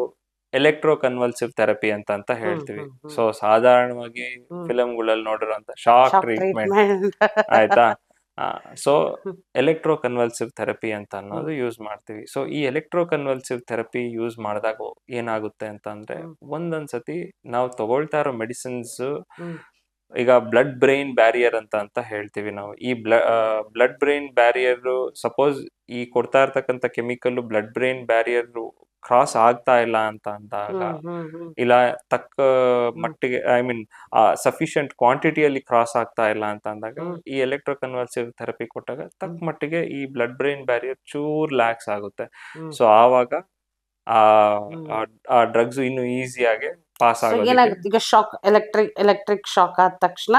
ಎಲೆಕ್ಟ್ರೋ ಕನ್ವಲ್ಸಿವ್ ಥೆರಪಿ ಅಂತ ಹೇಳ್ತೀವಿ. ಸೊ ಸಾಧಾರಣವಾಗಿ ಫಿಲಮ್ಗಳಲ್ಲಿ ನೋಡಿರೋಂತ ಶಾಕ್ ಟ್ರೀಟ್ಮೆಂಟ್, ಆಯ್ತಾ? ಸೊ ಎಲೆಕ್ಟ್ರೋ ಕನ್ವಲ್ಸಿವ್ ಥೆರಪಿ ಅಂತ ಅನ್ನೋದು ಯೂಸ್ ಮಾಡ್ತೀವಿ. ಸೊ ಈ ಎಲೆಕ್ಟ್ರೋ ಕನ್ವಲ್ಸಿವ್ ಥೆರಪಿ ಯೂಸ್ ಮಾಡಿದಾಗ ಏನಾಗುತ್ತೆ ಅಂತ ಅಂದ್ರೆ, ಒಂದೊಂದ್ಸತಿ ನಾವು ತಗೊಳ್ತಾ ಇರೋ ಮೆಡಿಸಿನ್ಸ್, ಈಗ ಬ್ಲಡ್ ಬ್ರೈನ್ ಬ್ಯಾರಿಯರ್ ಅಂತ ಹೇಳ್ತೀವಿ ನಾವು. ಈ ಬ್ಲಡ್ ಬ್ರೈನ್ ಬ್ಯಾರಿಯರ್, ಸಪೋಸ್ ಈ ಕೊಡ್ತಾ ಇರ್ತಕ್ಕಂಥ chemical blood brain barrier cross ಆಗ್ತಾ ಇಲ್ಲ ಅಂತ ಅಂದಾಗ, ಇಲ್ಲ ತಕ್ಕ ಮಟ್ಟಿಗೆ, ಐ ಮೀನ್ ಸಫಿಶಿಯಂಟ್ ಕ್ವಾಂಟಿಟಿಯಲ್ಲಿ ಕ್ರಾಸ್ ಆಗ್ತಾ ಇಲ್ಲ ಅಂತ ಅಂದಾಗ, ಈ ಎಲೆಕ್ಟ್ರೋ ಕನ್ವಲ್ಸಿವ್ ಥೆರಪಿ ಕೊಟ್ಟಾಗ ತಕ್ಕ ಮಟ್ಟಿಗೆ ಈ ಬ್ಲಡ್ ಬ್ರೈನ್ ಬ್ಯಾರಿಯರ್ ಚೂರ್ ಲ್ಯಾಕ್ಸ್ ಆಗುತ್ತೆ. ಸೊ ಆವಾಗ ಆ ಡ್ರಗ್ಸ್ ಇನ್ನು ಈಸಿಯಾಗಿ ಪಾಸ್ ಆಗುತ್ತೆ. ಏನಾಗುತ್ತೆ ಈಗ ಶಾಕ್, ಎಲೆಕ್ಟ್ರಿಕ್ ಶಾಕ್ ಆದ ತಕ್ಷಣ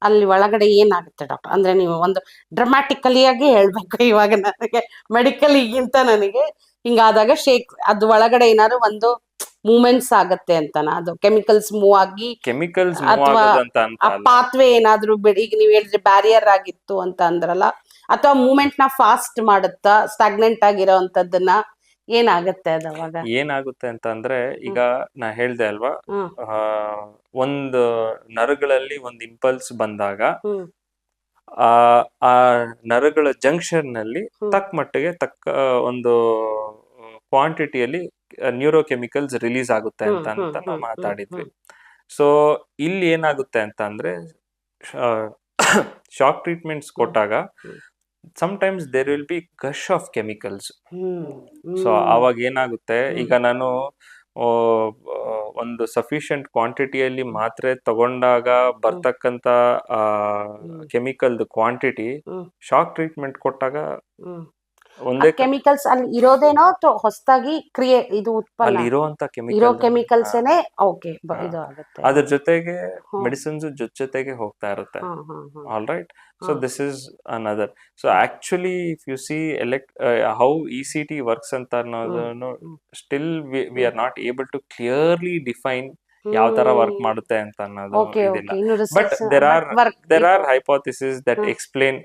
ಅಲ್ಲಿ ಒಳಗಡೆ ಏನಾಗುತ್ತೆ ಡಾಕ್ಟರ್? ಅಂದ್ರೆ ನೀವು ಒಂದು ಡ್ರಾಮ್ಯಾಟಿಕಲಿ ಆಗಿ ಹೇಳ್ಬೇಕು. ಇವಾಗ ನನಗೆ ಮೆಡಿಕಲಿಗಿಂತ ನನಗೆ ಹಿಂಗಾದಾಗ ಅದು ಒಳಗಡೆ ಏನಾದ್ರು ಒಂದು ಮೂವ್ಮೆಂಟ್ಸ್ ಆಗತ್ತೆ ಅಂತನಾ? ಅದು ಕೆಮಿಕಲ್ಸ್ ಮೂವ್ ಆಗಿ, ಅಥವಾ ಪಾತ್ವೆ ಏನಾದ್ರು ಈಗ ನೀವ್ ಹೇಳಿದ್ರೆ ಬ್ಯಾರಿಯರ್ ಆಗಿತ್ತು ಅಂತ ಅಂದ್ರಲ್ಲ, ಅಥವಾ ಮೂವ್ಮೆಂಟ್ ನ ಫಾಸ್ಟ್ ಮಾಡುತ್ತಾ, ಸ್ಟಾಗ್ನೆಂಟ್ ಆಗಿರೋ ಅಂತದನ್ನ ಏನಾಗುತ್ತೆ ಅವಾಗ? ಏನಾಗುತ್ತೆ ಅಂತ ಅಂದ್ರೆ, ಈಗ ನಾ ಹೇಳ್ದೆ ಅಲ್ವಾ, ಒಂದು ನರಗಳಲ್ಲಿ ಒಂದು ಇಂಪಲ್ಸ್ ಬಂದಾಗ ಆ ನರಗಳ ಜಂಕ್ಷನ್ ನಲ್ಲಿ ತಕ್ಕ ಮಟ್ಟಿಗೆ ತಕ್ಕ ಒಂದು ಕ್ವಾಂಟಿಟಿಯಲ್ಲಿ ನ್ಯೂರೋಕೆಮಿಕಲ್ಸ್ ರಿಲೀಸ್ ಆಗುತ್ತೆ ಅಂತ ನಾವು ಮಾತಾಡಿದ್ವಿ. ಸೊ ಇಲ್ಲಿ ಏನಾಗುತ್ತೆ ಅಂತ ಅಂದ್ರೆ, ಶಾಕ್ ಟ್ರೀಟ್ಮೆಂಟ್ಸ್ ಕೊಟ್ಟಾಗ sometimes there will be gush of chemicals. So ಆವಾಗ ಏನಾಗುತ್ತೆ, ಈಗ ನಾನು ಒಂದು ಸಫಿಶಿಯಂಟ್ ಕ್ವಾಂಟಿಟಿಯಲ್ಲಿ ಮಾತ್ರೆ ತಗೊಂಡಾಗ ಬರ್ತಕ್ಕಂತ ಕೆಮಿಕಲ್ದು ಕ್ವಾಂಟಿಟಿ ಶಾಕ್ ಟ್ರೀಟ್ಮೆಂಟ್ ಕೊಟ್ಟಾಗ ಒಂದೇ ಕೆಮಿಕಲ್ಸ್ ಅಲ್ಲಿ ಇರೋದೇನೋ ಹೊಸದಾಗಿ ಇದು ಉತ್ಪನ್ನ, ಅಲ್ಲಿ ಇರುವಂತ ಕೆಮಿಕಲ್ಸ್ ಓಕೆ ಇದು ಆಗುತ್ತೆ, ಅದ್ರ ಜೊತೆಗೆ ಮೆಡಿಸಿನ್ಸ್ ಜೊತೆಗೆ ಹೋಗ್ತಾ ಇರುತ್ತೆ. All right. So this is another. So actually if you see how ECT works ಅಂತ ಅನ್ನೋದನ್ನು still we are not able to clearly define ಯಾವ ತರ ವರ್ಕ್ ಮಾಡುತ್ತೆ ಅಂತ ಅನ್ನೋದು ಇದಿಲ್ಲ. But there are hypothesis that explain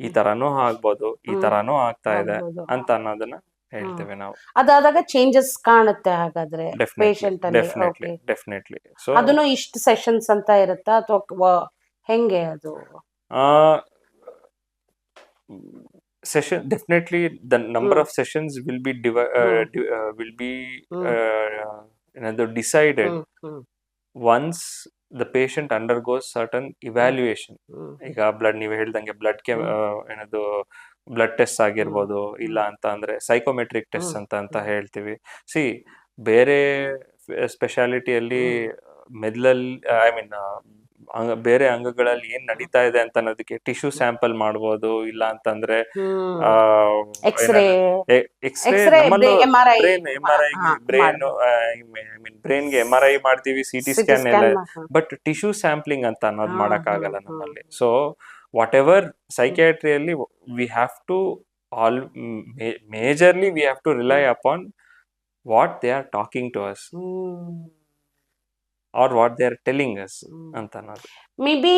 ಈ ತರಾನು ಆಗ್ಬೋದು, ಈ ತರಾನು ಆಗ್ತಾ ಇದೆ ಅಂತ ಅನ್ನೋದನ್ನ ಹೇಳ್ತೇವೆ ನಾವು. ಅದಾದಾಗ ಚೇಂಜಸ್ ಕಾಣುತ್ತೆ ಹಾಗಾದ್ರೆ ಪೇಷಂಟ್ ಅಲ್ಲಿ? ಡೆಫಿನೆಟ್ಲಿ. ಸೊ ಅದನ್ನು ಇಷ್ಟು ಸೆಷನ್ಸ್ ಅಂತ ಇರುತ್ತಾ ಅಥವಾ ಹೆಂಗೆ ಅದು? session, definitely the number of sessions will be decided once the patient undergoes certain evaluation. ಈಗ ಬ್ಲಡ್, ನೀವು ಹೇಳ್ದಂಗೆ ಬ್ಲಡ್ ಏನದು ಬ್ಲಡ್ ಟೆಸ್ಟ್ ಆಗಿರ್ಬೋದು, ಇಲ್ಲ ಅಂತ ಅಂದ್ರೆ ಸೈಕೋಮೆಟ್ರಿಕ್ ಟೆಸ್ಟ್ ಅಂತ ಹೇಳ್ತೀವಿ. ಸಿ ಬೇರೆ ಸ್ಪೆಷಾಲಿಟಿಯಲ್ಲಿ ಮೆದುಳಲ್ಲಿ, ಐ ಮೀನ್ ಬೇರೆ ಅಂಗಗಳಲ್ಲಿ ಏನ್ ನಡೀತಾ ಇದೆ ಅಂತ ಅನ್ನೋದಕ್ಕೆ ಟಿಶ್ಯೂ ಸ್ಯಾಂಪಲ್ ಮಾಡ್ಬೋದು, ಇಲ್ಲ ಅಂತಂದ್ರೆ ಎಕ್ಸ್ರೇ ಎಕ್ಸ್ರೇ ನಮ್ಮಲ್ಲೂ MRI ಬ್ರೈನ್ MRI ಬ್ರೈನ್ ಬ್ರೈನ್ಗೆ MRI ಮಾಡ್ತೀವಿ, CT ಸ್ಕ್ಯಾನ್ ಎಲ್ಲ, ಬಟ್ ಟಿಶ್ಯೂ ಸ್ಯಾಂಪ್ಲಿಂಗ್ ಅಂತ ಅನ್ನೋದು ಮಾಡಕ್ಕಾಗಲ್ಲ ನಮ್ಮಲ್ಲಿ. ಸೊ ವಾಟ್ ಎವರ್ ಸೈಕ್ಯಾಟ್ರಿಯಲ್ಲಿ we have to majorly we have to rely upon what they are talking to us or what they are telling us ಅಂತ ಅನ್ನೋದು. ಮೇ ಬಿ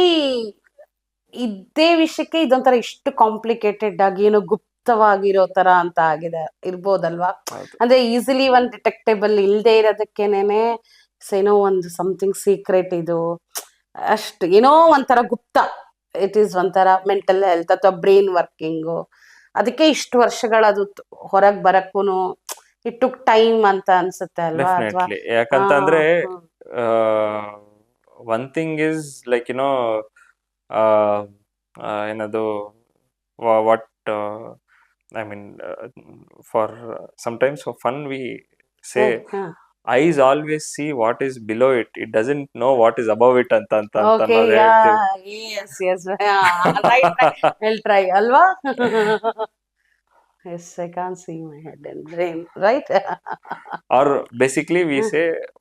ಇದೇ ವಿಷಯಕ್ಕೆ ಇದೊಂಥರ ಇಷ್ಟು ಕಾಂಪ್ಲಿಕೇಟೆಡ್ ಆಗಿ ಏನೋ ಗುಪ್ತವಾಗಿರೋ ತರ ಅಂತ ಆಗಿದೆ ಇರ್ಬೋದಲ್ವಾ? ಅಂದ್ರೆ ಈಸಿಲಿ ಒಂದ್ ಡಿಟೆಕ್ಟೇಬಲ್ ಇಲ್ದೇ ಇರೋದಕ್ಕೇನೆ ಏನೋ ಒಂದು ಸಮಥಿಂಗ್ ಸೀಕ್ರೆಟ್, ಇದು ಅಷ್ಟು ಏನೋ ಒಂಥರ ಗುಪ್ತ. ಇಟ್ ಈಸ್ ಒಂಥರ ಮೆಂಟಲ್ ಹೆಲ್ತ್ ಅಥವಾ ಬ್ರೈನ್ ವರ್ಕಿಂಗು, ಅದಕ್ಕೆ ಇಷ್ಟು ವರ್ಷಗಳದು ಹೊರಗ್ ಬರಕ್ಕೂನು ಇಟ್ ಟುಕ್ ಟೈಮ್ ಅಂತ ಅನ್ಸುತ್ತೆ ಅಲ್ವಾ? ಅಥವಾ ಯಾಕಂತಂದ್ರೆ ಒನ್ ಥಿಂಗ್ ಇಸ್ ಲೈಕ್ ಏನದು what I mean for sometimes for fun we say eyes always see what is below it, it doesn't know what is above it ಅಂತ Okay, yes, I'll try, alva? Yes, I can't see my head and brain, right? Or basically we say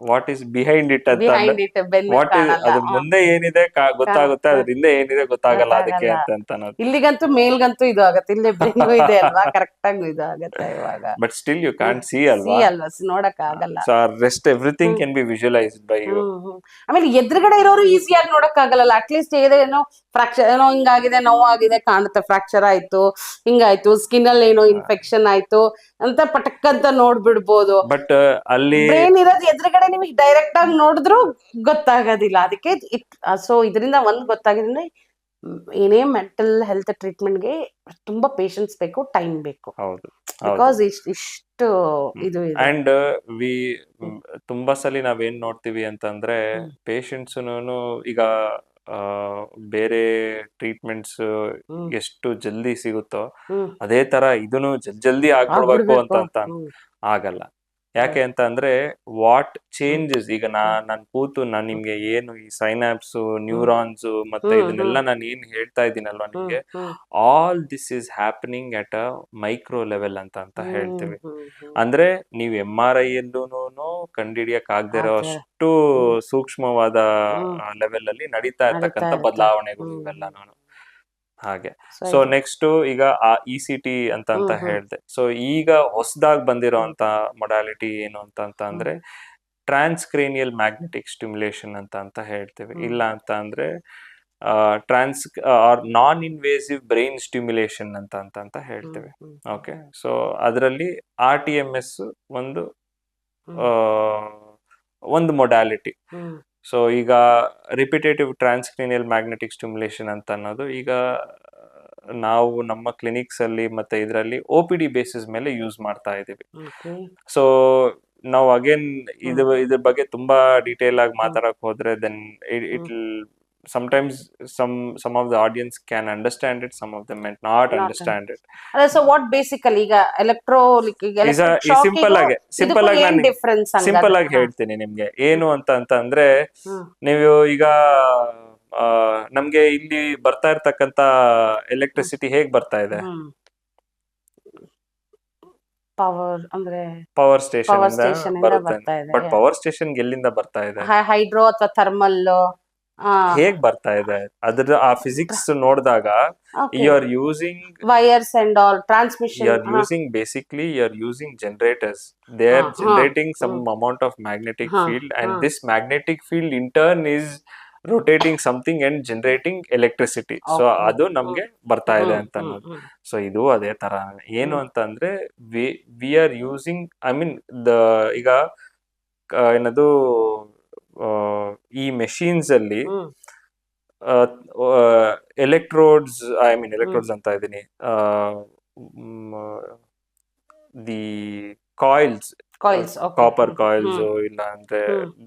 what is behind it ಅಂತ. Behind it, what is ಅದು ಮುಂದೆ ಏನಿದೆ ಗೊತ್ತಾಗುತ್ತೆ, ಅದ್ರ ಹಿಂದೆ ಏನಿದೆ ಗೊತ್ತಾಗಲ್ಲ ಅದಕ್ಕೆ ಅಂತ ಅನ್ನೋದು. ಇಲ್ಲಿಗಂತೂ ಮೇಲ್ಗಂತೂ ಇದು ಆಗತ್ತೆ, ಇಲ್ಲೇ ಬ್ರೈನ್ ಇದೆ ಅಲ್ವಾ, ಕರೆಕ್ಟ್ ಆಗಿ ಇದು ಆಗತ್ತೆ ಇವಾಗ. But still you can't see ಅಲ್ವಾ, ನೋಡಕ್ ಆಗಲ್ಲ. So rest everything can be visualized by you. ಆಮೇಲೆ ಎದುರುಗಡೆ ಇರೋರು ಈಸಿಯಾಗಿ ನೋಡಕ್ ಆಗಲ್ಲ. ಅಟ್ಲೀಸ್ಟ್ ಏನೋ ಫ್ರಾಕ್ಚರ್, ಏನೋ ಹಿಂಗಾಗಿದೆ, ನೋವಾಗಿದೆ ಕಾಣುತ್ತೆ, ಫ್ರಾಕ್ಚರ್ ಆಯ್ತು, ಹಿಂಗಾಯ್ತು, ಸ್ಕಿನ್ ಅಲ್ಲಿ ಏನೋ ಇನ್ಫೆಕ್ಷನ್ ಆಯ್ತು ಅಂತ ಪಟಕ್ ಅಂತ ನೋಡ್ಬಿಡ್ಬೋದು. ಬಟ್ ಅಲ್ಲಿ ಬ್ರೈನ್ ಇರೋದು ಎದುರುಗಡೆ ನಿಮಗೆ ಡೈರೆಕ್ಟ್ ಆಗಿ ನೋಡಿದ್ರು ಗೊತ್ತಾಗೋದಿಲ್ಲ. ಅದಕ್ಕೆ ಸೊ ಇದರಿಂದ ಒಂದ್ ಗೊತ್ತಾಗಿದೆ, ಏನೇ ಮೆಂಟಲ್ ಹೆಲ್ತ್ ಟ್ರೀಟ್ಮೆಂಟ್ಗೆ ತುಂಬಾ ಪೇಷನ್ಸ್ ಬೇಕು, ಟೈಮ್ ಬೇಕು. ಹೌದು, ಬಿಕಾಸ್ ಇಷ್ಟು ಇದು ಅಂಡ್ ವಿ ತುಂಬಾ ಸಲ ನಾವೇನ್ ನೋಡ್ತೀವಿ ಅಂತಂದ್ರೆ ಪೇಷಂಟ್ಸ್ ಈಗ ಬೇರೆ ಟ್ರೀಟ್ಮೆಂಟ್ಸ್ ಎಷ್ಟು ಜಲ್ದಿ ಸಿಗುತ್ತೋ ಅದೇ ತರ ಇದನ್ನು ಜಲ್ದಿ ಆಗ್ಬಿಡ್ಬೇಕು ಅಂತ ಆಗಲ್ಲ. ಯಾಕೆ ಅಂತ ಅಂದ್ರೆ ವಾಟ್ ಚೇಂಜಸ್, ಈಗ ನಾನ್ ಕೂತು ನಾನ್ ನಿಮ್ಗೆ ಏನು ಈ ಸೈನಾಪ್ಸ್, ನ್ಯೂರಾನ್ಸ್ ಮತ್ತೆ ಇದನ್ನೆಲ್ಲ ನಾನು ಏನ್ ಹೇಳ್ತಾ ಇದ್ದೀನಲ್ವಾ ನಿಮ್ಗೆ, all this is happening at a micro level ಅಂತ ಹೇಳ್ತೀವಿ. ಅಂದ್ರೆ ನೀವು MRI ಯಲ್ಲೂ ಕಂಡಿಡಿಯಕ್ ಆಗದೆ ಇರೋ ಅಷ್ಟು ಸೂಕ್ಷ್ಮವಾದ ಲೆವೆಲ್ ಅಲ್ಲಿ ನಡೀತಾ ಇರ್ತಕ್ಕಂಥ ಬದಲಾವಣೆಗಳು ಇವೆಲ್ಲ ನಾನು ಹಾಗೆ. ಸೊ ನೆಕ್ಸ್ಟ್ ಈಗ ECT ಅಂತ ಹೇಳ್ದೆ. ಸೊ ಈಗ ಹೊಸದಾಗಿ ಬಂದಿರೋಂತ ಮೊಡಾಲಿಟಿ ಏನು ಅಂತ ಅಂದ್ರೆ ಟ್ರಾನ್ಸ್ಕ್ರೇನಿಯಲ್ ಮ್ಯಾಗ್ನೆಟಿಕ್ ಸ್ಟಿಮ್ಯುಲೇಷನ್ ಅಂತ ಹೇಳ್ತೇವೆ. ಇಲ್ಲ ಅಂತ ಅಂದ್ರೆ ನಾನ್ ಇನ್ವೇಸಿವ್ ಬ್ರೈನ್ ಸ್ಟಿಮ್ಯುಲೇಷನ್ ಅಂತ ಹೇಳ್ತೇವೆ. ಓಕೆ, ಸೊ ಅದರಲ್ಲಿ RTMS ಒಂದು ಮೊಡಾಲಿಟಿ. ಸೊ ಈಗ ರಿಪಿಟೇಟಿವ್ ಟ್ರಾನ್ಸ್ಕ್ರೇನಿಯಲ್ ಮ್ಯಾಗ್ನೆಟಿಕ್ ಸ್ಟಿಮ್ಯುಲೇಷನ್ ಅಂತ ಅನ್ನೋದು ಈಗ ನಾವು ನಮ್ಮ ಕ್ಲಿನಿಕ್ಸ್ ಅಲ್ಲಿ ಮತ್ತೆ ಇದರಲ್ಲಿ OPD ಬೇಸಿಸ್ ಮೇಲೆ ಯೂಸ್ ಮಾಡ್ತಾ ಇದೀವಿ. ಸೊ ನಾವು ಅಗೇನ್ ಇದ್ರ ಬಗ್ಗೆ ತುಂಬಾ ಡೀಟೇಲ್ ಆಗಿ ಮಾತಾಡಕ್ ಹೋದ್ರೆ then it sometimes some of the audience can understand it, some of them might not understand it. So what basically ಈಗ ಸಿಂಪಲ್ ಆಗಿ ಹೇಳ್ತೀನಿ ನಿಮ್ಗೆ ಏನು ಅಂತ ಅಂದ್ರೆ, ನೀವು ಈಗ ನಮ್ಗೆ ಇಲ್ಲಿ ಬರ್ತಾ ಇರ್ತಕ್ಕಂತ ಎಲೆಕ್ಟ್ರಿಸಿಟಿ ಹೇಗ್ ಬರ್ತಾ ಇದೆ, ಪವರ್ ಸ್ಟೇಷನ್ ಬರುತ್ತೆ. ಬಟ್ ಪವರ್ ಸ್ಟೇಷನ್ ಎಲ್ಲಿಂದ ಬರ್ತಾ ಇದೆ? ಹೈಡ್ರೋ ಅಥವಾ ಥರ್ಮಲ್ ಹೇಗ್ ಬರ್ತಾ ಇದೆ ಅದ್ರ ಆ ಫಿಸಿಕ್ಸ್ ನೋಡಿದಾಗ you are using wires and all transmission, you are using basically you are using generators. They are generating some amount of magnetic field and this magnetic field in turn is rotating something and generating electricity. So ಅದು ನಮ್ಗೆ ಬರ್ತಾ ಇದೆ ಅಂತ ಅನ್ನೋದು. So ಇದು ಅದೇ ತರ ಏನು ಅಂತ ಅಂದ್ರೆ we are using, I mean ಈಗ ಏನದು ಈ ಮೆಷಿನ್ಸ್ ಅಲ್ಲಿ ಎಲೆಕ್ಟ್ರೋಡ್ಸ್ ಅಂತ ಇದೀನಿ, ದಿ ಕಾಯಿಲ್ಸ್, ಕಾಪರ್ ಕಾಯಿಲ್ಸ್ ಇಲ್ಲ ಅಂದ್ರೆ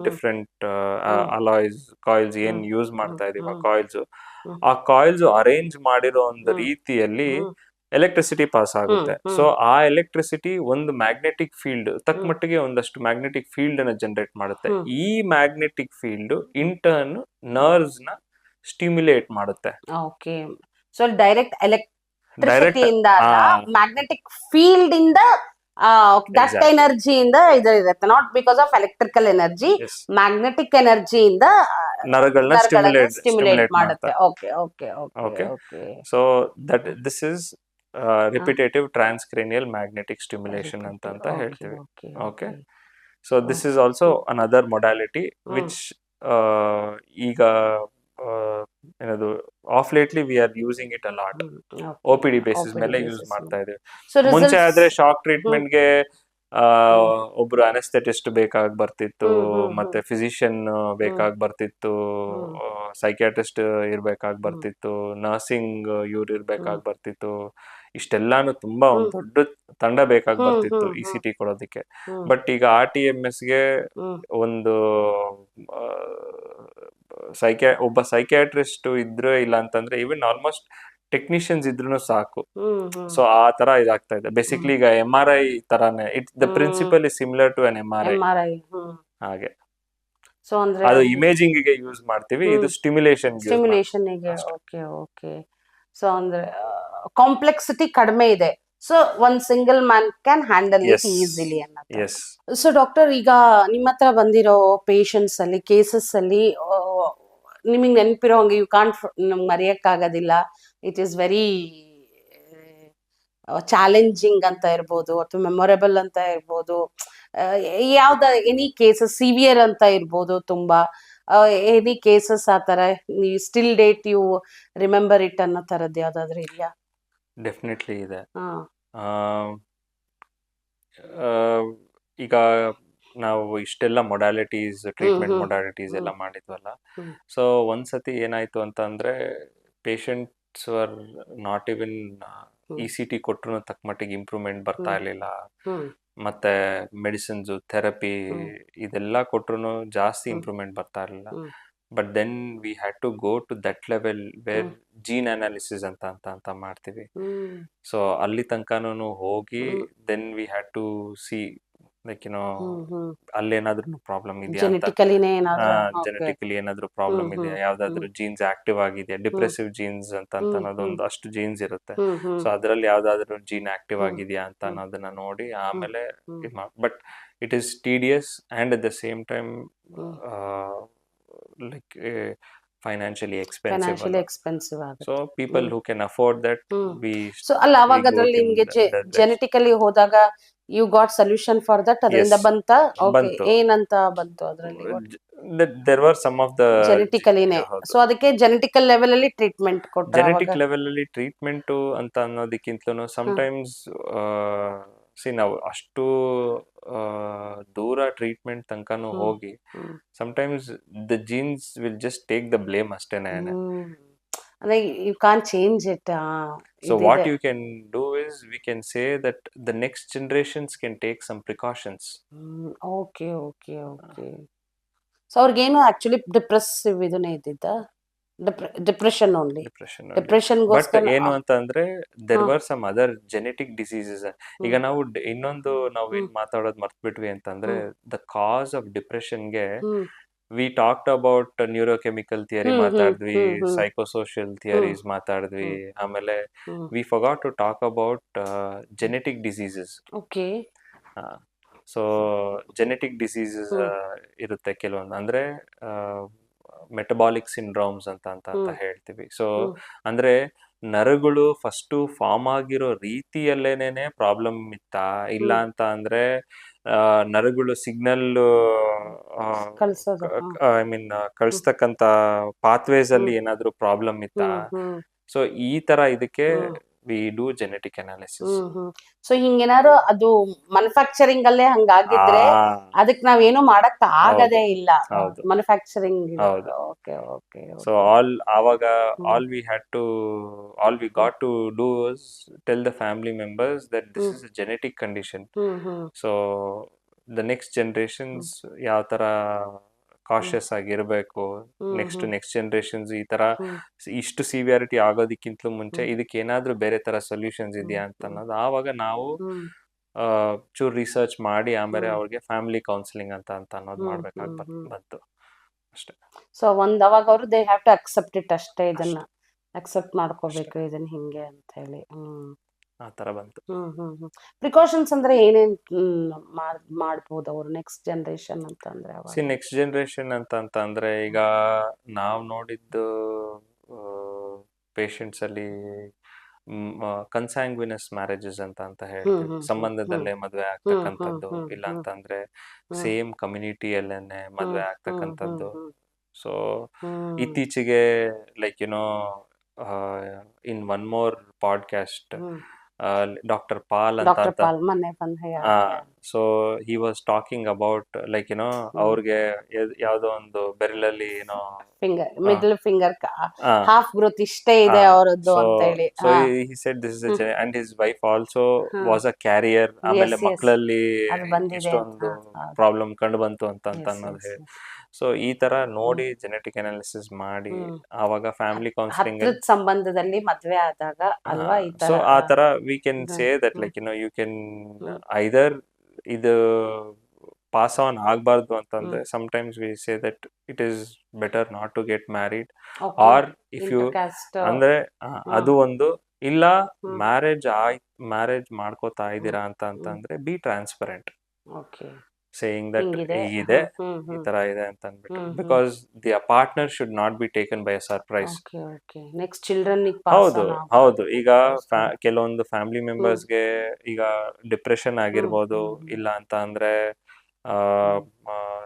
ಡಿಫ್ರೆಂಟ್ ಅಲಾಯ್ಸ್ ಕಾಯಿಲ್ಸ್ ಏನ್ ಯೂಸ್ ಮಾಡ್ತಾ ಇದೀವಿ, ಕಾಯಿಲ್ಸ್ ಆ ಕಾಯಿಲ್ಸ್ ಅರೇಂಜ್ ಮಾಡಿರೋ ಒಂದು ರೀತಿಯಲ್ಲಿ ಎಲೆಕ್ಟ್ರಿಸಿಟಿ ಪಾಸ್ ಆಗುತ್ತೆ. ಸೊ ಆ ಎಲೆಕ್ಟ್ರಿಸಿಟಿ ಒಂದು ಮ್ಯಾಗ್ನೆಟಿಕ್ ಫೀಲ್ಡ್ ತಕ್ಕ ಮಟ್ಟಿಗೆ ಒಂದಷ್ಟು ಮ್ಯಾಗ್ನೆಟಿಕ್ ಫೀಲ್ಡ್ ಅನ್ನ ಜನರೇಟ್ ಮಾಡುತ್ತೆ. ಈ ಮ್ಯಾಗ್ನೆಟಿಕ್ ಫೀಲ್ಡ್ ಇಂಟರ್ನ್ ನರ್ವ್ಸ್ ನ ಸ್ಟಿಮ್ಯುಲೇಟ್ ಮಾಡುತ್ತೆ. ಓಕೆ. ಸೊ ಡೈರೆಕ್ಟ್ ಡೈರೆಕ್ಟ್ ಎಲೆಕ್ಟ್ರಿಸಿಟಿಯಿಂದ ಅಲ್ಲ, ಮ್ಯಾಗ್ನೆಟಿಕ್ ಫೀಲ್ಡ್ ಇಂದ ದಟ್ Exactly. ಎನರ್ಜಿಯಿಂದ ಇದು ಇರುತ್ತೆ. Not because of electrical energy, Yes. Magnetic ಎನರ್ಜಿಯಿಂದ ನರಗಳನ್ನ ಸ್ಟಿಮ್ಯುಲೇಟ್ ಸ್ಟಿಮ್ಯುಲೇಟ್ ಮಾಡುತ್ತೆ. ಮಾಡ್ತಾರೆ. Okay okay okay Okay. Okay. So that this is repetitive transcranial magnetic stimulation ಅಂತ ಹೇಳ್ತೀವಿ. Okay. So this is also another modality which ಈಗ ಏನದು of lately we are using it a lot. OPD basis ಮೇಲೆ use ಮಾಡ್ತಾ ಇದೀವಿ. ಮುಂಚೆ ಆದ್ರೆ shock ಟ್ರೀಟ್ಮೆಂಟ್ಗೆ ಒಬ್ರು ಅನೆಸ್ಥೆಟಿಸ್ಟ್ ಬೇಕಾಗಿ ಬರ್ತಿತ್ತು, ಮತ್ತೆ ಫಿಸಿಷಿಯನ್ ಬೇಕಾಗಿ ಬರ್ತಿತ್ತು, ಸೈಕ್ಯಾಟ್ರಿಸ್ಟ್ ಇರ್ಬೇಕಾಗಿ ಬರ್ತಿತ್ತು, ನರ್ಸಿಂಗ್ ಇವ್ರು ಇರ್ಬೇಕಾಗಿ ಬರ್ತಿತ್ತು. ಇಷ್ಟೆಲ್ಲಾನು ತುಂಬಾ ಒಂದು ದೊಡ್ಡ ತಂಡ ಬೇಕಾಗಿ ಬರ್ತಿತ್ತು ECT ಕೊಡೋದಕ್ಕೆ. ಬಟ್ ಈಗ RTMSಗೆ ಒಂದು ಒಬ್ಬ ಸೈಕ್ಯಾಟ್ರಿಸ್ಟ್ ಇದ್ರೆ ಇಲ್ಲ ಅಂತಂದ್ರೆ ಈವನ್ ಆಲ್ಮೋಸ್ಟ್ ಟೆಕ್ನಿಷಿಯನ್ಸ್ ಇದ್ರೂ ಸಾಕು. ಸೊ ಆ ತರ ಇದಾಗ್ತಾ ಇದೆ. ಬೇಸಿಕ್ಲಿ ಈಗ MRI ತರಾನೇ, the principle is similar to an MRI. ಹಾಗೆ. ಸೊ ಅಂದ್ರೆ ಅದು ಇಮೇಜಿಂಗ್ ಗೆ ಯೂಸ್ ಮಾಡ್ತೀವಿ, ಇದು ಸ್ಟಿಮ್ಯುಲೇಷನ್ ಗೆ. Okay okay. ಸೊ ಅಂದ್ರೆ ಕಾಂಪ್ಲೆಕ್ಸಿಟಿ ಕಡಿಮೆ ಇದೆ. So one single man can handle it easily ಅನ್ನೋದು. ಸೊ ಡಾಕ್ಟರ್, ಈಗ ನಿಮ್ಮ ಹತ್ರ ಬಂದಿರೋ ಪೇಷಂಟ್ಸ್ ಅಲ್ಲಿ, ಕೇಸಸ್ ಅಲ್ಲಿ ನಿಮಗೆ ನೆನಪಿರೋ ಹಂಗೆ ಯು ಕಾಂಟ್ ಮರೆಯಕ್ಕಾಗೋದಿಲ್ಲ, ಇಟ್ ಈಸ್ ವೆರಿ ಚಾಲೆಂಜಿಂಗ್ ಅಂತ ಇರ್ಬೋದು, ಅಥವಾ ಮೆಮೊರೇಬಲ್ ಅಂತ ಇರ್ಬೋದು, ಯಾವ್ದ ಎನಿ ಕೇಸಸ್ ಸಿವಿಯರ್ ಅಂತ ಇರ್ಬೋದು, ತುಂಬಾ ಎನಿ ಕೇಸಸ್ ಆ ತರ ನೀವು still date you remember it ಅನ್ನೋ ತರದ್ದು ಯಾವ್ದಾದ್ರು ಇದೆಯಾ? ಡೆಫಿನೆಟ್ಲಿ ಇದೆ. ಈಗ ನಾವು ಇಷ್ಟೆಲ್ಲ ಮೊಡಾಲಿಟೀಸ್, ಟ್ರೀಟ್ಮೆಂಟ್ ಮೊಡಾಲಿಟೀಸ್ ಎಲ್ಲ ಮಾಡಿದ್ವಲ್ಲ. ಸೊ ಒಂದ್ಸತಿ ಏನಾಯ್ತು ಅಂತ ಅಂದ್ರೆ, patients were not even ECT ಕೊಟ್ಟರು ತಕ್ಕ ಮಟ್ಟಿಗೆ ಇಂಪ್ರೂವ್ಮೆಂಟ್ ಬರ್ತಾ ಇರ್ಲಿಲ್ಲ. ಮತ್ತೆ ಮೆಡಿಸಿನ್ಸ್, ಥೆರಪಿ ಇದೆಲ್ಲ ಕೊಟ್ರು ಜಾಸ್ತಿ ಇಂಪ್ರೂವ್ಮೆಂಟ್ ಬರ್ತಾ ಇರ್ಲಿಲ್ಲ. But then we had to go to that level where gene analysis ಅಂತ ಮಾಡ್ತೀವಿ. ಸೊ ಅಲ್ಲಿ ತನಕನೂ ಹೋಗಿ then we had to see like ಅಲ್ಲೇನಾದ್ರೂ ಪ್ರಾಬ್ಲಮ್ ಇದೆಯಾ, ಜೆನೆಟಿಕಲಿ ಏನಾದ್ರೂ ಪ್ರಾಬ್ಲಮ್ ಇದೆಯಾ, ಯಾವ್ದಾದ್ರು ಜೀನ್ಸ್ ಆಕ್ಟಿವ್ ಆಗಿದೆಯಾ, ಡಿಪ್ರೆಸಿವ್ ಜೀನ್ಸ್ ಅಂತ ಅನ್ನೋದೊಂದು ಅಷ್ಟು ಜೀನ್ಸ್ ಇರುತ್ತೆ. ಸೊ ಅದ್ರಲ್ಲಿ ಯಾವ್ದಾದ್ರು ಜೀನ್ ಆಕ್ಟಿವ್ ಆಗಿದೆಯಾ ಅಂತ ಅನ್ನೋದನ್ನ ನೋಡಿ ಆಮೇಲೆ but it is tedious and at the same time like financially expensive ಆಗುತ್ತೆ. So people who can afford that, so ಅಲ್ಲ ಅವಾಗ ಅದ್ರಲ್ಲಿ ನಿಮಗೆ ಜೆನೆಟಿಕಲಿ ಹೋದಾಗ you got solution for that, ಅದರಿಂದ ಬಂತ? ಓಕೆ. ಏನಂತ ಬಂತು ಅದರಲ್ಲಿ? there were some of the ಜೆನೆಟಿಕಲಿನೇ. ಸೊ ಅದಕ್ಕೆ ಜೆನೆಟಿಕಲ್ ಲೆವೆಲ್ ಅಲ್ಲಿ ಟ್ರೀಟ್ಮೆಂಟ್ ಕೊಟ್ಟ? ಜೆನೆಟಿಕ್ ಲೆವೆಲ್ ಅಲ್ಲಿ ಟ್ರೀಟ್ಮೆಂಟ್ ಅಂತ ಅನ್ನೋದಕ್ಕಿಂತಲೂ ಸಮಟೈಮ್ಸ್ ನಾವು ಅಷ್ಟು ದೂರ ಟ್ರೀಟ್ಮೆಂಟ್ ತನಕನೂ ಹೋಗಿ sometimes the genes will just take the blame ಅಷ್ಟೇನೆ. ಅಂದ್ರೆ you can't change it. So what you can do is we can say that the next generations can take some precautions. Okay, okay, okay. So ಅವ್ರಿಗೇನು actually depressive ಇದನ್ನೇ ಇದ್ದಿದ್ದ? Depression only? Depression but ಏನು ಅಂತ ಅಂದ್ರೆ there were some other genetic diseases. ಈಗ ನಾವು ಇನ್ನೊಂದು ನಾವು ಏನ್ ಮಾತಾಡೋದು ಮರ್ತ್ಬಿಟ್ವಿ ಅಂತಂದ್ರೆ, ದ ಕಾಸ್ ಆಫ್ ಡಿಪ್ರೆಷನ್ಗೆ we talked about neurochemical theory ಮಾತಾಡಿದ್ವಿ, ಸೈಕೋಸೋಷಿಯಲ್ ಥಿಯರೀಸ್ ಮಾತಾಡಿದ್ವಿ, ಆಮೇಲೆ we forgot to talk about genetic diseases. Okay. So genetic diseases ಇರುತ್ತೆ ಕೆಲವೊಂದು, ಅಂದ್ರೆ ಮೆಟಬಾಲಿಕ್ ಸಿಂಡ್ರೋಮ್ಸ್ ಅಂತ ಹೇಳ್ತೀವಿ. ಸೊ ಅಂದ್ರೆ ನರಗಳು ಫಸ್ಟ್ ಫಾರ್ಮ್ ಆಗಿರೋ ರೀತಿಯಲ್ಲೇನೆ ಪ್ರಾಬ್ಲಮ್ ಇತ್ತಾ, ಇಲ್ಲ ಅಂತ ಅಂದ್ರೆ ನರಗಳು ಸಿಗ್ನಲ್ ಐ ಮೀನ್ ಕಳಿಸ್ತಕ್ಕಂತ ಪಾತ್ವೇಸ್ ಅಲ್ಲಿ ಏನಾದ್ರೂ ಪ್ರಾಬ್ಲಮ್ ಇತ್ತಾ. ಸೊ ಈ ತರ ಇದಕ್ಕೆ we do genetic analysis. So ಹಿಂಗೇನಾದ್ರು ಅದು ಮ್ಯಾನುಫ್ಯಾಕ್ಚರಿಂಗ್ ಅಲ್ಲೇ ಹಂಗಾಗಿದ್ರೆ ಅದಕ್ಕೆ ನಾವೇನು ಮಾಡಕ್ ಆಗದೇ ಇಲ್ಲ. Manufacturing. Okay okay. So all we got to do is tell the family members that this is a genetic condition. So the next generations ಯಾವ ತರ ಕಾಶಿಯಸ್ ಆಗಿರ್ಬೇಕು, ನೆಕ್ಸ್ಟ್ ಜನರೇಷನ್ಸ್ ಈ ತರ ಇಷ್ಟು ಸಿವಿಯಾರಿಟಿ ಆಗೋದಕ್ಕಿಂತಲೂ ಮುಂಚೆ ಇದಕ್ಕೆ ಏನಾದ್ರೂ ಬೇರೆ ತರ ಸೊಲ್ಯೂಷನ್ಸ್ ಇದೆಯಾ ಅಂತ ಅನ್ನೋದು ಆವಾಗ ನಾವು ಚೂರ್ ರಿಸರ್ಚ್ ಮಾಡಿ ಆಮೇಲೆ ಅವ್ರಿಗೆ ಫ್ಯಾಮಿಲಿ ಕೌನ್ಸಿಲಿಂಗ್ ಅಂತ ಅನ್ನೋದು ಮಾಡ್ಬೇಕಾಗಿ ಬಂತು. ಅಷ್ಟೇ. ಸೊ ಅವಾಗ ಅವರು they have to accept it ಅಷ್ಟೇ, ಇದನ್ನ ಅಕ್ಸೆಪ್ಟ್ ಮಾಡ್ಕೋಬೇಕು ಇದನ್ನ ಹಿಂಗೆ ಅಂತ ಹೇಳಿ. ಆ ತರ ಬಂತು. ಪ್ರಿಕಾಷನ್ಸ್ ಅಂದ್ರೆ ಏನೇನ್ ಮಾಡ್ಬೋದು ಅವ್ರು ನೆಕ್ಸ್ಟ್ ಜನರೇಷನ್ ಅಂತ ಅಂದ್ರೆ? ನೆಕ್ಸ್ಟ್ ಜನರೇಷನ್ ಅಂತ ಅಂದ್ರೆ ಈಗ ನಾವ್ ನೋಡಿದ್ದು ಪೇಷಂಟ್ಸ್ ಅಲ್ಲಿ ಕನ್ಸಾಂಗ್ವಿನಸ್ ಮ್ಯಾರೇಜಸ್ ಅಂತ ಹೇಳ್ತೀವಿ, ಸಂಬಂಧದಲ್ಲೇ ಮದ್ವೆ ಆಗ್ತಕ್ಕಂಥದ್ದು, ಇಲ್ಲ ಅಂತ ಅಂದ್ರೆ ಸೇಮ್ ಕಮ್ಯುನಿಟಿಯಲ್ಲೇನೆ ಮದ್ವೆ ಆಗ್ತಕ್ಕಂಥದ್ದು. ಸೊ ಇತ್ತೀಚೆಗೆ like in one more podcast doctor Paul ಅಂತ, so he was talking about like ಅವ್ರಿಗೆ ಯಾವ್ದೋ ಒಂದು ಬೆರಳಲ್ಲಿ ಮಿಡಲ್ ಫಿಂಗರ್ ಹಾಫ್ ಗ್ರೋತ್ ಇಷ್ಟೇ ಇದೆ ಅವರದ್ದು ಅಂತ ಹೇಳಿ. So he said this is a and his wife also was a carrier. ಆಮೇಲೆ ಮಕ್ಕಳಲ್ಲಿ ಇಷ್ಟೊಂದು ಪ್ರಾಬ್ಲಮ್ ಕಂಡು ಬಂತು ಅಂತ ಅನ್ನೋದು ಹೇಳಿ. ಸೊ ಈ ತರ ನೋಡಿ ಜೆನೆಟಿಕ್ ಅನಾಲಿಸಿಸ್ ಮಾಡಿ ಆವಾಗ ಫ್ಯಾಮಿಲಿ ಕೌನ್ಸಿಲಿಂಗ್ ಸಂಬಂಧದಲ್ಲಿ ಮದ್ವೆ ಆದಾಗ ಅಲ್ವಾ ಈ ತರ. ಸೊ ಆ ತರ we can say that like you can either ಇದು ಪಾಸ್ ಆನ್ ಆಗಬಾರ್ದು ಅಂತಂದ್ರೆ sometimes we say that it is better not to get married, or if you ಅಂದ್ರೆ ಅದು ಒಂದು, ಇಲ್ಲ ಮ್ಯಾರೇಜ್ ಮಾಡ್ಕೋತಾ ಇದ್ದೀರಾ ಅಂತಂದ್ರೆ ಬಿ ಟ್ರಾನ್ಸ್ಪರೆಂಟ್, ಸೇಯಿಂಗ್ ದಟ್ ಹೀಗಿದೆ ಈ ತರ ಇದೆ ಅಂತ ಅಂದ್ಬಿಟ್ಟು, because the partner should not be taken by a surprise. ಹೌದು ಈಗ ಕೆಲವೊಂದು ಫ್ಯಾಮಿಲಿ ಮೆಂಬರ್ಸ್ಗೆ ಈಗ ಡಿಪ್ರೆಷನ್ ಆಗಿರ್ಬೋದು, ಇಲ್ಲ ಅಂತ ಅಂದ್ರೆ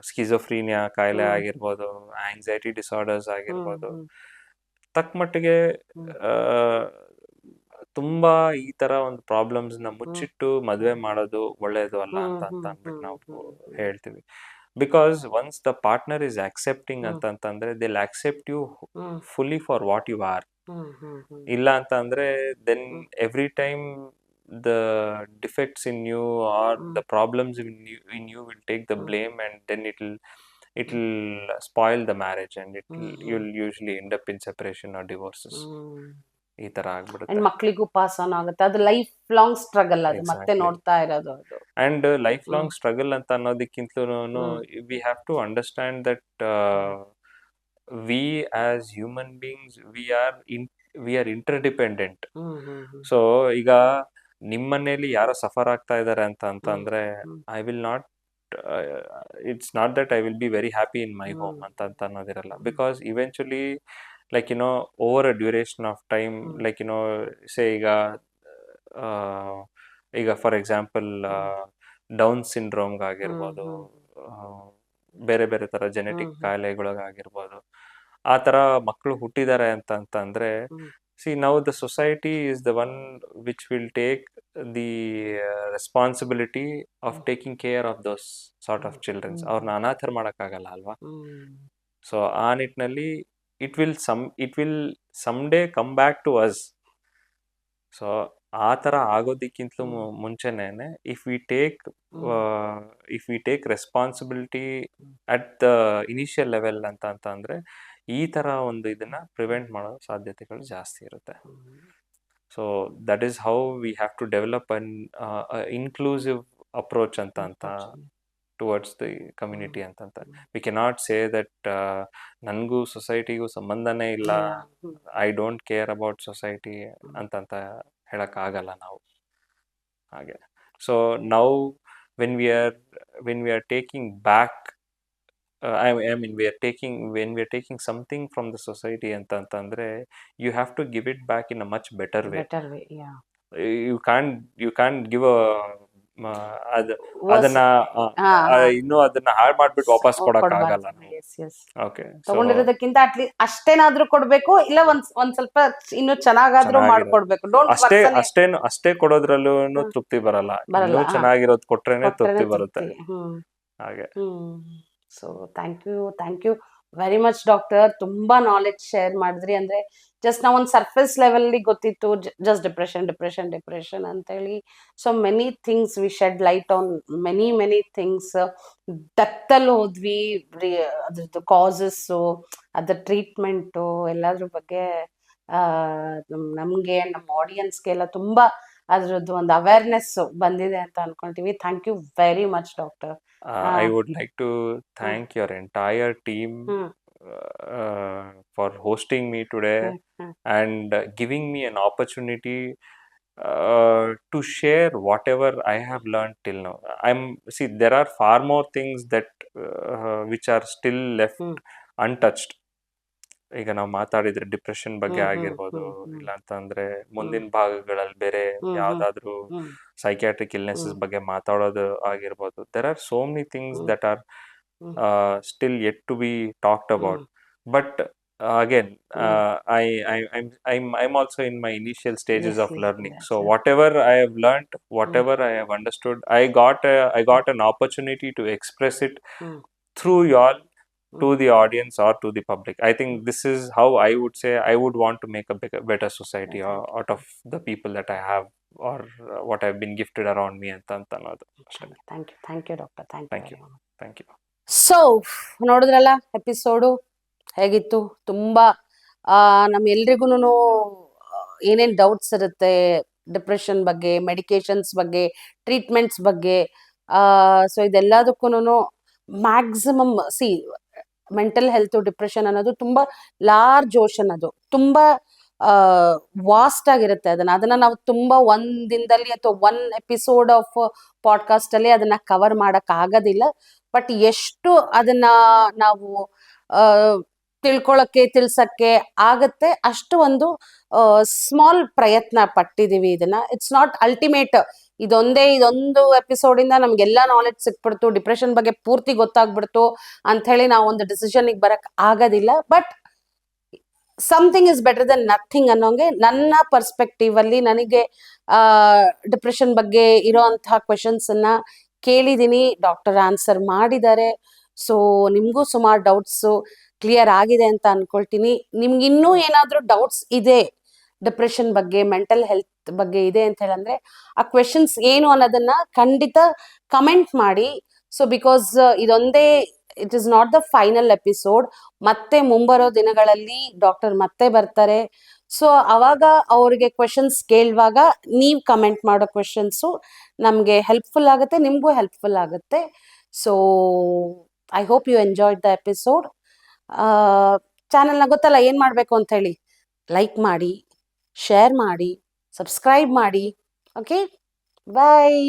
ಸ್ಕಿಜೋಫ್ರೀನಿಯಾ ಕಾಯಿಲೆ ಆಗಿರ್ಬೋದು, ಆಂಗ್ಸೈಟಿ ಡಿಸಾರ್ಡರ್ಸ್ ಆಗಿರ್ಬೋದು, ತಕ್ಕ ಮಟ್ಟಿಗೆ ತುಂಬಾ ಈ ತರ ಒಂದು ಪ್ರಾಬ್ಲಮ್ಸ್ ನ ಮುಚ್ಚಿಟ್ಟು ಮದ್ವೆ ಮಾಡೋದು ಒಳ್ಳೇದು ಅಲ್ಲ ಅಂತ ಅಂದ್ಬಿಟ್ಟು ನಾವು ಹೇಳ್ತೀವಿ. Because once the partner is accepting ಅಂತಂದ್ರೆ they will accept you fully for what you are. ಇಲ್ಲ ಅಂತ ಅಂದ್ರೆ then every time the defects in you or the problems in you will take the blame, and then it will spoil the marriage, and you'll usually end up in separation or divorces. ಈ ತರ ಆಗ್ಬಿಡುತ್ತೆ. ಮಕ್ಕಳಿಗೂ pass on ಆಗುತ್ತೆ, ಅದು life long struggle, ಅದು ಮತ್ತೆ ನೋಡ್ತಾ ಇರೋದು ಅದು. ಅಂಡ್ ಲೈಫ್ ಲಾಂಗ್ ಸ್ಟ್ರಗಲ್ ಅಂತ ಅನ್ನೋದಕ್ಕಿಂತಲೂ we have to understand that we as human beings we are interdependent. So ಈಗ ನಿಮ್ಮ ಮನೆಯಲ್ಲಿ ಯಾರೋ ಸಫರ್ ಆಗ್ತಾ ಇದಾರೆ ಅಂತಂದ್ರೆ I will not, it's not that I will be very happy in my home ಅಂತ ಅನ್ನೋದಿರಲ್ಲ. Because eventually like over a duration of time, like say ಈಗ ಫಾರ್ ಎಕ್ಸಾಂಪಲ್ ಡೌನ್ ಸಿಂಡ್ರೋಮ್ಗಾಗಿರ್ಬೋದು, ಬೇರೆ ಬೇರೆ ತರ ಜೆನೆಟಿಕ್ ಕಾಯಿಲೆಗಳಿಗಾಗಿರ್ಬೋದು, ಆ ತರ ಮಕ್ಕಳು ಹುಟ್ಟಿದ್ದಾರೆ ಅಂತಂದ್ರೆ see now the society is the one which will take the responsibility of taking care of those sort of children. ಅವ್ರನ್ನ ಅನಾಥರ್ ಮಾಡಕ್ಕಾಗಲ್ಲ ಅಲ್ವಾ? ಸೊ ಆ ನಿಟ್ಟಿನಲ್ಲಿ it will someday come back to us. So ಆ ತರ ಆಗೋದಕ್ಕಿಂತಲೂ ಮುಂಚೆನೇನೆ if we take responsibility at the initial level ಅಂತಂದ್ರೆ ಈ ತರ ಒಂದು ಇದನ್ನ ಪ್ರಿವೆಂಟ್ ಮಾಡೋ ಸಾಧ್ಯತೆಗಳು ಜಾಸ್ತಿ ಇರುತ್ತೆ. So that is how we have to develop an inclusive approach ಅಂತ ಟುವರ್ಡ್ಸ್ ದಿ ಕಮ್ಯುನಿಟಿ ಅಂತ. ವಿ ಕೆನಾಟ್ ಸೇ ದಟ್ ನನಗೂ ಸೊಸೈಟಿಗೂ ಸಂಬಂಧನೇ ಇಲ್ಲ, I don't care about society ಅಂತ ಹೇಳಕ್ ಆಗಲ್ಲ ನಾವು ಹಾಗೆ. So now when we are taking back, I mean when we are taking something from the society ಅಂತಂದ್ರೆ you have to give it back in a much better way. Yeah. You can't give ಅದನ್ನ ಇನ್ನು ಅದನ್ನ ಹಾಳು ಮಾಡ್ಬಿಟ್ಟು ವಾಪಸ್ ಕೊಡಕ್ ಆಗಲ್ಲ. Okay, ತಗೊಂಡಿರೋದಕ್ಕಿಂತ at least ಅಷ್ಟೇನಾದ್ರೂ ಕೊಡ್ಬೇಕು, ಇಲ್ಲ ಒಂದ್ ಸ್ವಲ್ಪ ಇನ್ನು ಚೆನ್ನಾಗಾದ್ರೂ ಮಾಡ್ಕೊಡ್ಬೇಕು. ಅಷ್ಟೇ ಕೊಡೋದ್ರಲ್ಲೂ ತೃಪ್ತಿ ಬರಲ್ಲ, ಇನ್ನೂ ಚೆನ್ನಾಗಿರೋದು ಕೊಟ್ರೇನೆ ತೃಪ್ತಿ ಬರುತ್ತೆ ಹಾಗೆ. So thank you very much doctor. ತುಂಬಾ ನಾಲೆಡ್ಜ್ ಶೇರ್ ಮಾಡಿದ್ರಿ. ಅಂದ್ರೆ ಜಸ್ಟ್ ನಾವು ಒಂದು ಸರ್ಫೇಸ್ ಲೆವೆಲ್ ಗೊತ್ತಿತ್ತು, ಜಸ್ಟ್ ಡಿಪ್ರೆಷನ್ ಅಂತ ಹೇಳಿ. So many things we shed light on many things. ಡೆಪ್ತಲ್ಲಿ ಹೋದ್ವಿ, ಅದ್ರದ್ದು ಕಾಸಸ್ಸು, ಅದ್ರ ಟ್ರೀಟ್ಮೆಂಟು, ಎಲ್ಲದ್ರ ಬಗ್ಗೆ ನಮ್ಗೆ ನಮ್ಮ ಆಡಿಯನ್ಸ್ಗೆಲ್ಲ ತುಂಬಾ ಅದ್ರದ್ದು ಒಂದು ಅವೇರ್ನೆಸ್ ಬಂದಿದೆ ಅಂತ ಅನ್ಕೊಂತೀವಿ. Thank you very much doctor. I would like to thank your entire team for hosting me today and giving me an opportunity to share whatever I have learned till now. See, there are far more things that which are still left untouched. ಈಗ ನಾವು ಮಾತಾಡಿದ್ರೆ depression ಬಗ್ಗೆ ಆಗಿರ್ಬೋದು, ಇಲ್ಲ ಅಂತಂದ್ರೆ ಮುಂದಿನ ಭಾಗಗಳಲ್ಲಿ ಬೇರೆ ಯಾವ್ದಾದ್ರು ಸೈಕ್ಯಾಟ್ರಿಕ್ ಇಲ್ನೆಸಸ್ ಬಗ್ಗೆ ಮಾತಾಡೋದು ಆಗಿರ್ಬೋದು. There are so many things that are still yet to be talked about. But again, I'm also in my initial stages of learning. So whatever I have learned, whatever I have understood, I got an opportunity to express it through y'all to the audience or to the public. I think this is how I would say I would want to make a better society out of the people that I have or what I've been gifted around me ಅಂತ ಅನ್ನೋದು ಅಷ್ಟೇ. Thank you doctor. Thank you. So ನೋಡಿದ್ರಲ್ಲ episode ಹೇಗಿತ್ತು? ತುಂಬಾ ನಮ್ಮೆಲ್ರಿಗೂ ಏನೇನ್ doubts ಇರುತ್ತೆ depression ಬಗ್ಗೆ, medications ಬಗ್ಗೆ, ಟ್ರೀಟ್ಮೆಂಟ್ಸ್ ಬಗ್ಗೆ, ಸೊ ಇದೆಲ್ಲದಕ್ಕೂ ಮ್ಯಾಕ್ಸಿಮಮ್ ಮೆಂಟಲ್ ಹೆಲ್ತ್ ಡಿಪ್ರೆಷನ್ ಅನ್ನೋದು ತುಂಬಾ ಲಾರ್ಜ್ ಓಷನ್. ಅದು ತುಂಬಾ ವಾಸ್ಟ್ ಆಗಿರುತ್ತೆ. ಅದನ್ನ ನಾವು ತುಂಬಾ ಒಂದಿನದಲ್ಲಿ ಅಥವಾ ಒನ್ ಎಪಿಸೋಡ್ ಆಫ್ ಪಾಡ್ಕಾಸ್ಟ್ ಅಲ್ಲಿ ಅದನ್ನ ಕವರ್ ಮಾಡಕ್ ಆಗೋದಿಲ್ಲ. ಬಟ್ ಎಷ್ಟು ಅದನ್ನ ನಾವು ತಿಳ್ಸಕ್ಕೆ ಆಗತ್ತೆ ಅಷ್ಟು ಒಂದು ಸ್ಮಾಲ್ ಪ್ರಯತ್ನ ಪಟ್ಟಿದೀವಿ. ಇದನ್ನ ಇಟ್ಸ್ ನಾಟ್ ಅಲ್ಟಿಮೇಟ್. ಇದೊಂದು ಎಪಿಸೋಡ್ ಇಂದ ನಮ್ಗೆಲ್ಲಾ ನಾಲೆಡ್ಜ್ ಸಿಕ್ಬಿಡ್ತು, ಡಿಪ್ರೆಷನ್ ಬಗ್ಗೆ ಪೂರ್ತಿ ಗೊತ್ತಾಗ್ಬಿಡ್ತು ಅಂತ ಹೇಳಿ ನಾವು ಒಂದು ಡಿಸಿಷನ್ಗೆ ಬರಕ್ ಆಗೋದಿಲ್ಲ. But something is better than nothing ಅನ್ನೋಂಗೆ ನನ್ನ ಪರ್ಸ್ಪೆಕ್ಟಿವ್ ಅಲ್ಲಿ ನನಗೆ ಡಿಪ್ರೆಷನ್ ಬಗ್ಗೆ ಇರೋಂತಹ ಕ್ವೆಶನ್ಸ್ ಅನ್ನ ಕೇಳಿದೀನಿ, ಡಾಕ್ಟರ್ ಆನ್ಸರ್ ಮಾಡಿದ್ದಾರೆ. ಸೊ ನಿಮ್ಗೂ ಸುಮಾರು ಡೌಟ್ಸ್ ಕ್ಲಿಯರ್ ಆಗಿದೆ ಅಂತ ಅನ್ಕೊಳ್ತೀನಿ. ನಿಮ್ಗೆ ಇನ್ನೂ ಏನಾದ್ರೂ ಡೌಟ್ಸ್ ಇದೆ ಡಿಪ್ರೆಷನ್ ಬಗ್ಗೆ, ಮೆಂಟಲ್ ಹೆಲ್ತ್ ಬಗ್ಗೆ ಇದೆ ಅಂತ ಹೇಳಂದ್ರೆ ಆ ಕ್ವೆಶನ್ಸ್ ಏನು ಅನ್ನೋದನ್ನ ಖಂಡಿತ ಕಮೆಂಟ್ ಮಾಡಿ. ಸೊ ಬಿಕಾಸ್ ಇದೊಂದೇ it is not the final episode. ಮತ್ತೆ ಮುಂಬರೋ ದಿನಗಳಲ್ಲಿ ಡಾಕ್ಟರ್ ಮತ್ತೆ ಬರ್ತಾರೆ. ಸೊ ಅವಾಗ ಅವ್ರಿಗೆ ಕ್ವೆಶನ್ಸ್ ಕೇಳುವಾಗ ನೀವು ಕಮೆಂಟ್ ಮಾಡೋ ಕ್ವೆಶನ್ಸು ನಮಗೆ ಹೆಲ್ಪ್ಫುಲ್ ಆಗುತ್ತೆ, ನಿಮಗೂ ಹೆಲ್ಪ್ಫುಲ್ ಆಗುತ್ತೆ. So I hope you enjoyed the episode. ಚಾನೆಲ್ನ ಗೊತ್ತಲ್ಲ ಏನ್ ಮಾಡ್ಬೇಕು ಅಂತ ಹೇಳಿ, ಲೈಕ್ ಮಾಡಿ, ಶೇರ್ ಮಾಡಿ, ಸಬ್ಸ್ಕ್ರೈಬ್ ಮಾಡಿ. ಓಕೆ, ಬಾಯ್.